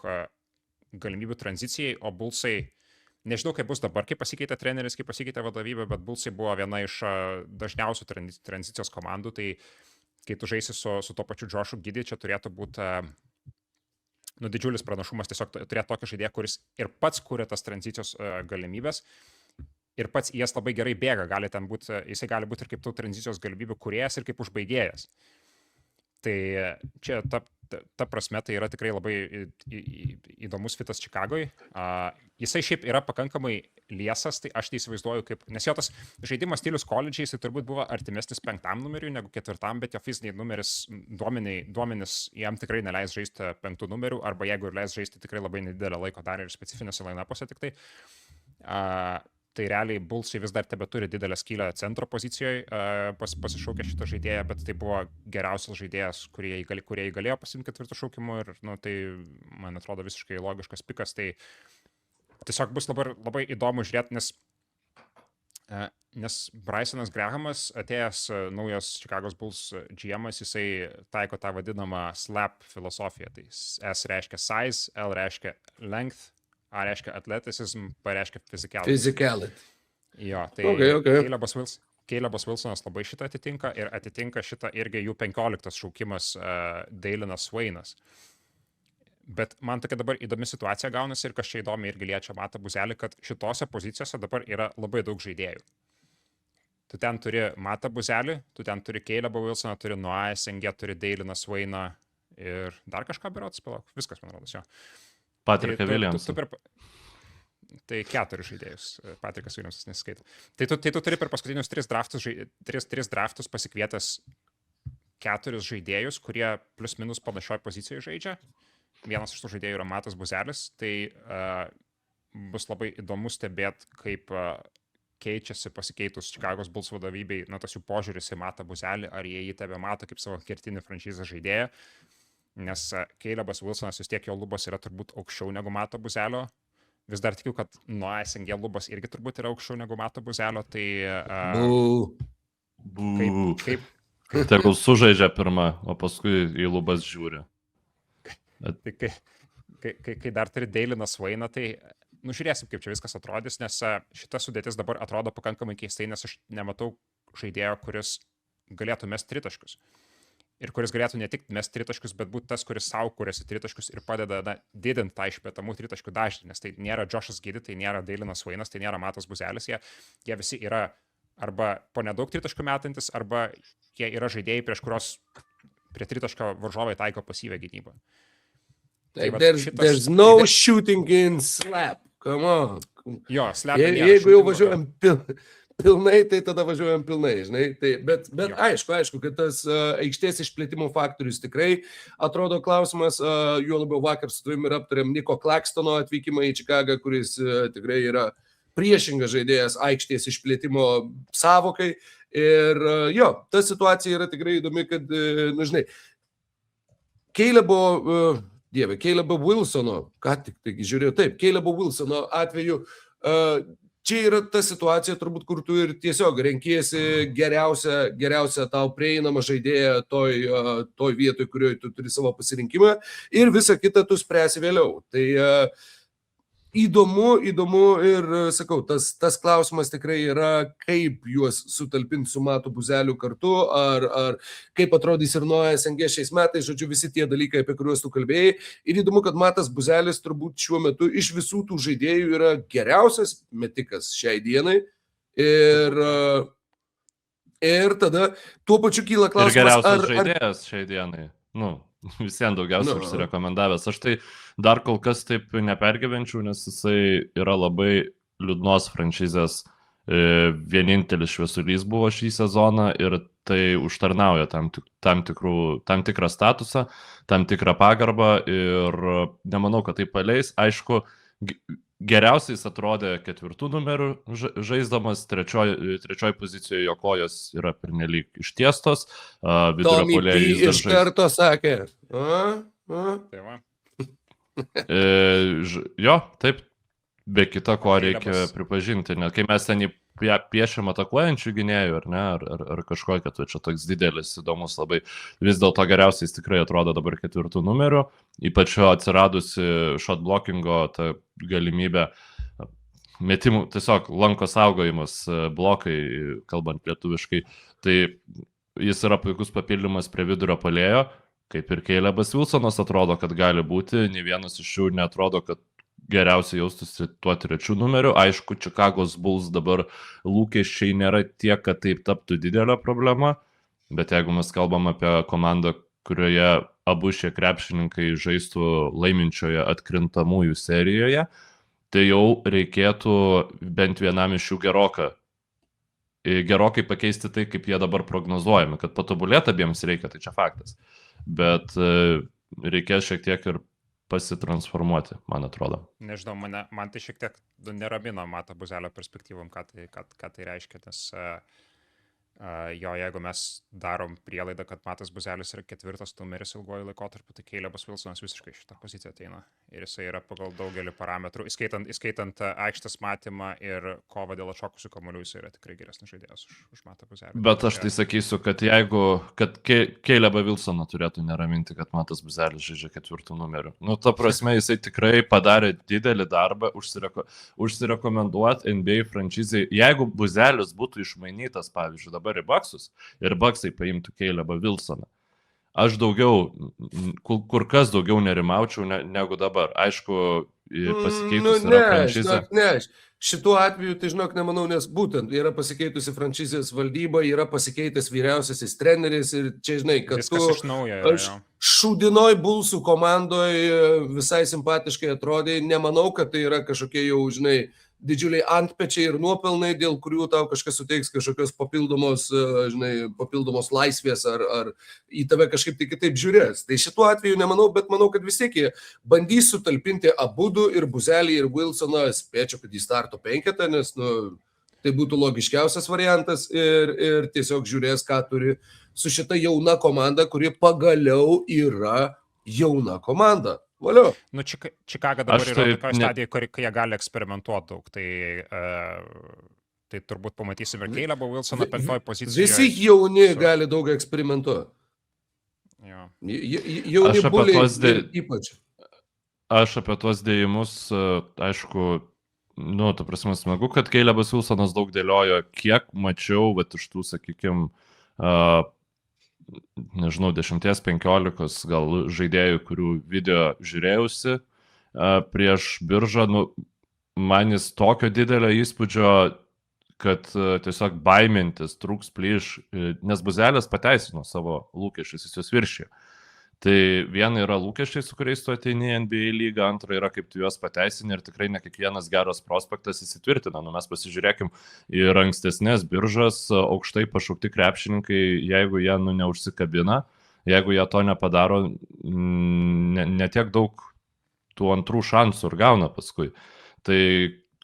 B: galimybių tranzicijai, o Bullsai, nežinau kaip bus dabar, kai pasikeitė treneris, kai pasikeitė vadovybė, bet Bullsai buvo viena iš dažniausių tranzicijos komandų, tai kai tu žaisi su to pačiu Joshu Giddey, čia turėtų būti didžiulis pranašumas tiesiog turėti tokį žaidėją, kuris ir pats kūrė tas tranzicijos galimybės, ir pats jas labai gerai bėga, jisai gali būti ir kaip tų tranzicijos galimybių kūrėjas, ir kaip užbaigėjas. Tai čia ta prasme tai yra tikrai labai įdomus fitas Čikagoj. Jisai šiaip yra pakankamai liesas, tai aš tai įsivaizduoju kaip, nes jo tas žaidimo stilius koledžiais tai turbūt buvo artimesnis 5 numeriui negu 4, bet jo fiziniai duomenys jam tikrai neleis žaisti 5 numerių, arba jeigu ir leis žaisti tikrai labai nedidelę laiko dar ir specifinėse line-upuose tik tai. Tai realiai Bullsai vis dar tebeturi didelę skylę centro pozicijoje, pasišaukė šitą žaidėją, bet tai buvo geriausias žaidėjas, kurie galėjo pasimti 4 šaukimu, ir tai, man atrodo, visiškai logiškas pikas. Tai tiesiog bus labai įdomu žiūrėti, nes Brysonas Grahamas, atėjęs naujas Chicago's Bulls GM-as, jisai taiko tą vadinamą slap filosofiją. Tai S reiškia size, L reiškia length, A reiškia athleticism, P reiškia physicality. Jo, tai okay. Calebas Wilsonas labai šitą atitinka, ir atitinka šitą irgi jų 15 šaukimas Dalinas Swainas. Bet man tokia dabar įdomi situacija gaunasi, ir kas čia įdomi irgi liečia Matą Buzelį, kad šitose pozicijose dabar yra labai daug žaidėjų. Tu ten turi Matą Buzelį, tu ten turi Calebą Wilsoną, turi Noah SNG, turi Daliną Swainą ir dar kažką berods, palauk, viskas man rodos jo.
C: Patriką Williamsą.
B: Tai 4 žaidėjus, Patrikas Williamsas nesiskaito. Tai tu turi per paskutinius 3 draftus pasikvietęs 4 žaidėjus, kurie plus minus panašioj pozicijoje žaidžia. Vienas iš tų žaidėjų yra Matas Buzelis, tai bus labai įdomu stebėti, kaip keičiasi pasikeitus Chicago's Bulls vadovybei, tas jų požiūris į Matą Buzelį, ar jie jį tebe mato kaip savo kertinį franšizą žaidėją. Nes Calebas Wilsonas vis tiek jo lubos yra turbūt aukščiau negu Mato Buzelio. Vis dar tikiu, kad nuo SNG lubos irgi turbūt yra aukščiau negu Mato Buzelio. Tai kaip
C: Tegul sužaidžia pirmą, o paskui į lubas žiūri.
B: Kai dar turi Daliną Swainą, tai žiūrėsim, kaip čia viskas atrodys, nes šita sudėtis dabar atrodo pakankamai keistai, nes aš nematau žaidėjo, kuris galėtų mesti tritaškius. Ir kuris galėtų ne tik mesti tritaškius, bet būti tas, kuris savo kuriasi tritaškius ir padeda didinti tą išmetamų tritaškių dažnį, nes tai nėra Joshas Giddey, tai nėra Dalinas Swainas, tai nėra Matas Buzelis, jie visi yra arba po nedaug tritaškių metantis, arba jie yra žaidėjai, prie tritaškio varžovai taiko pasyvę gynybą.
A: There's no shooting in slap, come on.
B: Jo, slap.
A: Jeigu jau važiuojam pilnai, tai tada važiuojam pilnai, žinai. Tai, bet aišku, kad tas aikštės išplėtimo faktorius tikrai atrodo klausimas, juo labiau vakar su tavimi ir aptarėm Niko Claxtono atvykimą į Čikagą, kuris tikrai yra priešingas žaidėjas aikštės išplėtimo savokai. Ir jo, ta situacija yra tikrai įdomi, kad, žinai, Calebo Wilsono, ką tik žiūrėjau, taip, Calebo Wilsono atveju čia yra ta situacija turbūt, kur tu ir tiesiog renkiesi geriausią tau prieinamą žaidėją toj vietoj, kurioje tu turi savo pasirinkimą, ir visą kitą tu spręsi vėliau. Tai įdomu ir sakau, tas klausimas tikrai yra, kaip juos sutalpinti su Matu Buzeliu kartu, ar kaip atrodys ir nuo SNG šiais metais, žodžiu, visi tie dalykai, apie kuriuos tu kalbėjai. Ir įdomu, kad Matas Buzelis turbūt šiuo metu iš visų tų žaidėjų yra geriausias metikas šiai dienai. Ir tada tuo pačiu kyla klausimas,
C: ir geriausias žaidėjas šiai dienai. Visiems daugiausiai užsirekomendavęs. Aš tai dar kol kas taip nepergyvenčiau, nes jisai yra labai liūdnos franšizės vienintelis šviesulys buvo šį sezoną, ir tai užtarnauja tam tikrą statusą, tam tikrą pagarbą, ir nemanau, kad tai paleis. Aišku, geriausiai jis atrodė 4 numerių žaisdamas, trečioj pozicijoje jo kojos yra pernelyg ištiestos.
A: Tommy P iš karto sakė.
C: Jo, taip, be kita ko reikia pripažinti, net kai mes ten piešiam atakuojančių gynėjų, ar ne, ar kažkokia, tu čia toks didelis, įdomus labai. Vis dėlto geriausiai jis tikrai atrodo dabar 4 numeriu, ypač atsiradusi shot blockingo ta galimybė, metimų, tiesiog lanko saugojimas, blokai, kalbant lietuviškai, tai jis yra puikus papildymas prie vidurio puolėjo, kaip ir Calebas Wilsonas atrodo, kad gali būti, nei vienas iš jų netrodo, kad geriausiai jaustųsi tuo 3 numeriu. Aišku, Chicago's Bulls dabar lūkesčiai nėra tiek, kad taip taptų didelė problema, bet jeigu mes kalbam apie komandą, kurioje abu šie krepšininkai žaistų laiminčioje atkrintamųjų serijoje, tai jau reikėtų bent vienam iš jų gerokai pakeisti tai, kaip jie dabar prognozuojami, kad patobulėti abiems reikia, tai čia faktas. Bet reikės šiek tiek ir pasitransformuoti, man atrodo.
B: Nežinau, man tai šiek tiek neramina Mato Buzelio perspektyvom, ką tai reiškia, nes jeigu mes darom prielaidą, kad Matas Buzelis yra 4 numeris ilguoju laikotarpiu, tai Calebas Wilsonas visiškai šitą poziciją ateina. Ir jisai yra pagal daugelį parametrų, įskaitant aikštės matymą ir kovą dėl atšokusių kamuolių, jisai yra tikrai geresnis žaidėjas už Matą Buzelį.
C: Bet aš tai sakysiu, kad Calebą Wilsoną turėtų neraminti, kad Matas Buzelis žaidžia 4 numeriu. Nu, ta prasme, jisai tikrai padarė didelį darbą užsirekomenduoti NBA franšizai. Jeigu Buzelis būtų išmainytas, pavyzdžiui, dabar į Bucksus ir Bucksai paimtų Calebą Wilsoną, aš kur kas daugiau nerimaučiau negu dabar. Aišku, pasikeitus yra franšizė.
A: Ne, šituo atveju, tai žinok, nemanau, nes būtent yra pasikeitusi franšizės valdyba, yra pasikeitęs vyriausiasis treneris ir čia, žinai, kad
B: viskas iš naujo.
A: Šūdinoj Bullsų komandoj visai simpatiškai atrodė, nemanau, kad tai yra kažkokie jau, žinai, didžiuliai antpečiai ir nuopelnai, dėl kurių tau kažkas suteiks kažkokios papildomos laisvės ar į tave kažkaip tai kitaip žiūrės. Tai šituo atveju nemanau, bet manau, kad vis tiek jie bandys sutalpinti abudu ir Buzelį ir Wilsoną, spėčiau, kad į starto 5, nes tai būtų logiškiausias variantas ir tiesiog žiūrės, ką turi su šita jauna komanda, kuri pagaliau yra jauna komanda. Valio.
B: Nu, Chicago dabar yra tokioje stadijoje, kai jie gali eksperimentuoti daug, tai turbūt pamatysime ir Calebą Wilsoną 5 pozicijoje.
A: Visi jauni gali daug eksperimentuoti. Jauni buliai ypač.
C: Aš apie tuos dėjimus, aišku, ta prasme smagu, kad Calebas Wilsonas daug dėliojo, kiek mačiau, iš tų, sakykime, nežinau, 10-15 gal žaidėjų, kurių video žiūrėjausi prieš biržą, man jis tokio didelio įspūdžio, kad tiesiog baimintis, trūks plyš, nes Buzelis pateisino savo lūkesčius, jis juos viršė. Tai viena yra lūkesčiai, su kuriais tu ateini į NBA lygą, antra yra kaip tu juos pateisini ir tikrai ne kiekvienas geras prospektas įsitvirtina. Mes pasižiūrėkim ir ankstesnės biržas, aukštai pašaukti krepšininkai, jeigu jie neužsikabina, jeigu jie to nepadaro, netiek daug tų antrų šansų ir gauna paskui. Tai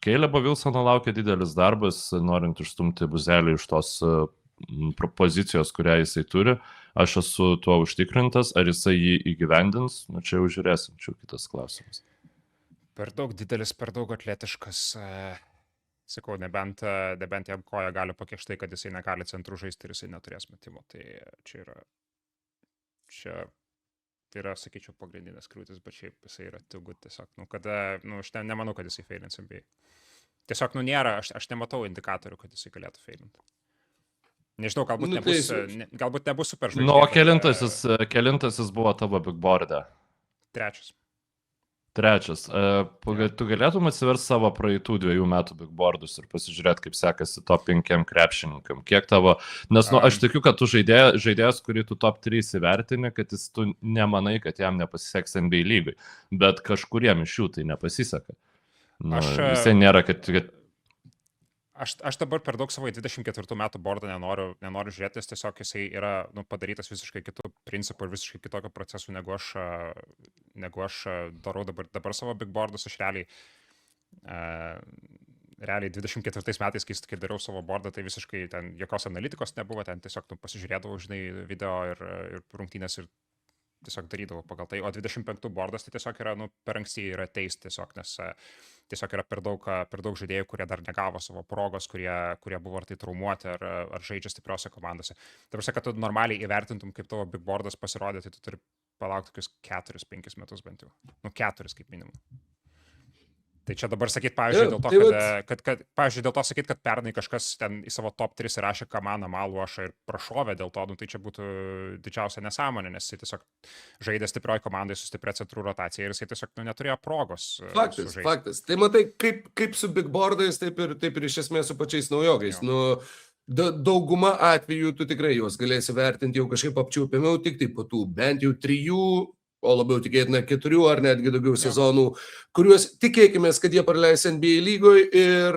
C: Calebą Wilsoną laukia didelis darbas, norint išstumti Buzelį iš tos pozicijos, kurią jisai turi. Aš esu tuo užtikrintas, ar jisai jį įgyvendins, čia jau žiūrėsim, čia kitas klausimas.
B: Per daug didelis, per daug atletiškas, sakau, nebent jam koja gali pakištai, kad jisai negali centrų žaisti ir jisai neturės metimo. Tai tai yra, sakyčiau, pagrindinės kliūtis, bet šiaip jisai yra tūgut tiesiog, aš nemanau, kad jisai failins NBA. Tiesiog, nėra, aš nematau indikatorių, kad jisai galėtų failinti. Nežinau, galbūt nebus super žvaigždė.
C: Kelintasis buvo tavo big board'e?
B: Trečias.
C: Tu galėtum atsiversti savo praeitų 2 metų big board'us ir pasižiūrėti, kaip sekasi top 5 krepšininkam. Kiek tavo... Nes aš tikiu, kad tu žaidėjas, kurį tu top 3 įvertini, kad tu nemanai, kad jam nepasiseks NBA lygai. Bet kažkuriem iš jų tai nepasiseka. Visai nėra, kad...
B: Aš dabar per daug savo 24 metų bordą nenoriu žiūrėti, nes tiesiog jisai yra padarytas visiškai kitų principų ir visiškai kitokio procesų, negu aš darau dabar savo big boardus. Aš realiai 24 metais, kai dariau savo bordą, tai visiškai ten jokios analitikos nebuvo, ten tiesiog pasižiūrėdavau, žinai, video ir rungtynės ir tiesiog darydavo pagal tai, o 25 bordas tai tiesiog yra, per anksti yra teist tiesiog, nes tiesiog yra per daug žaidėjų, kurie dar negavo savo progos, kurie buvo ar tai traumuoti, ar žaidžia stipriose komandose. Tai prasme, kad tu normaliai įvertintum, kaip tavo big boardas pasirodė, tai tu turi palaukti tokius 4-5 metus bent jau. 4 kaip minimum. Tai čia dabar sakyt, pavyzdžiui, pavyzdžiui, dėl to sakyt, kad pernai kažkas ten į savo top 3 įrašė Kamaną, Maluošą ir prašovė dėl to, tai čia būtų didžiausia nesąmonė, nes jis tiesiog žaidė stiprioj komandai su stipria centrų rotacija ir jis tiesiog neturėjo progos.
A: Faktas. Tai matai, kaip su big boardais, taip ir iš esmės su pačiais naujokais. Dauguma atvejų tu tikrai juos galėsi vertinti jau kažkaip apčiuopiamiau, tik tai po tų bent jau 3, o labiau tikėtina 4 ar netgi daugiau sezonų, kuriuos tikėkime, kad jie praleis NBA lygoje ir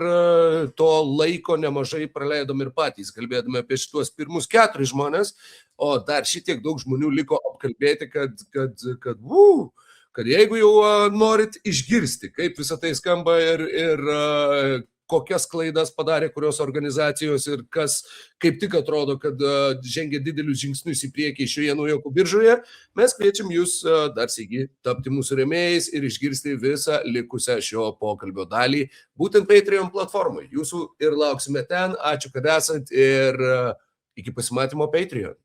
A: to laiko nemažai praleidom ir patys, kalbėdami apie šituos pirmus 4 žmonės, o dar šitiek daug žmonių liko apkalbėti, kad jeigu jau norit išgirsti, kaip visą tai skamba ir kokias klaidas padarė kurios organizacijos ir kas kaip tik atrodo, kad žengia didelius žingsnius į priekį šioje naujokų biržoje, mes kviečiam jūs dar sykį tapti mūsų rėmėjais ir išgirsti visą likusią šio pokalbio dalį, būtent Patreon platformai. Jūsų ir lauksime ten. Ačiū, kad esat ir iki pasimatymo Patreon.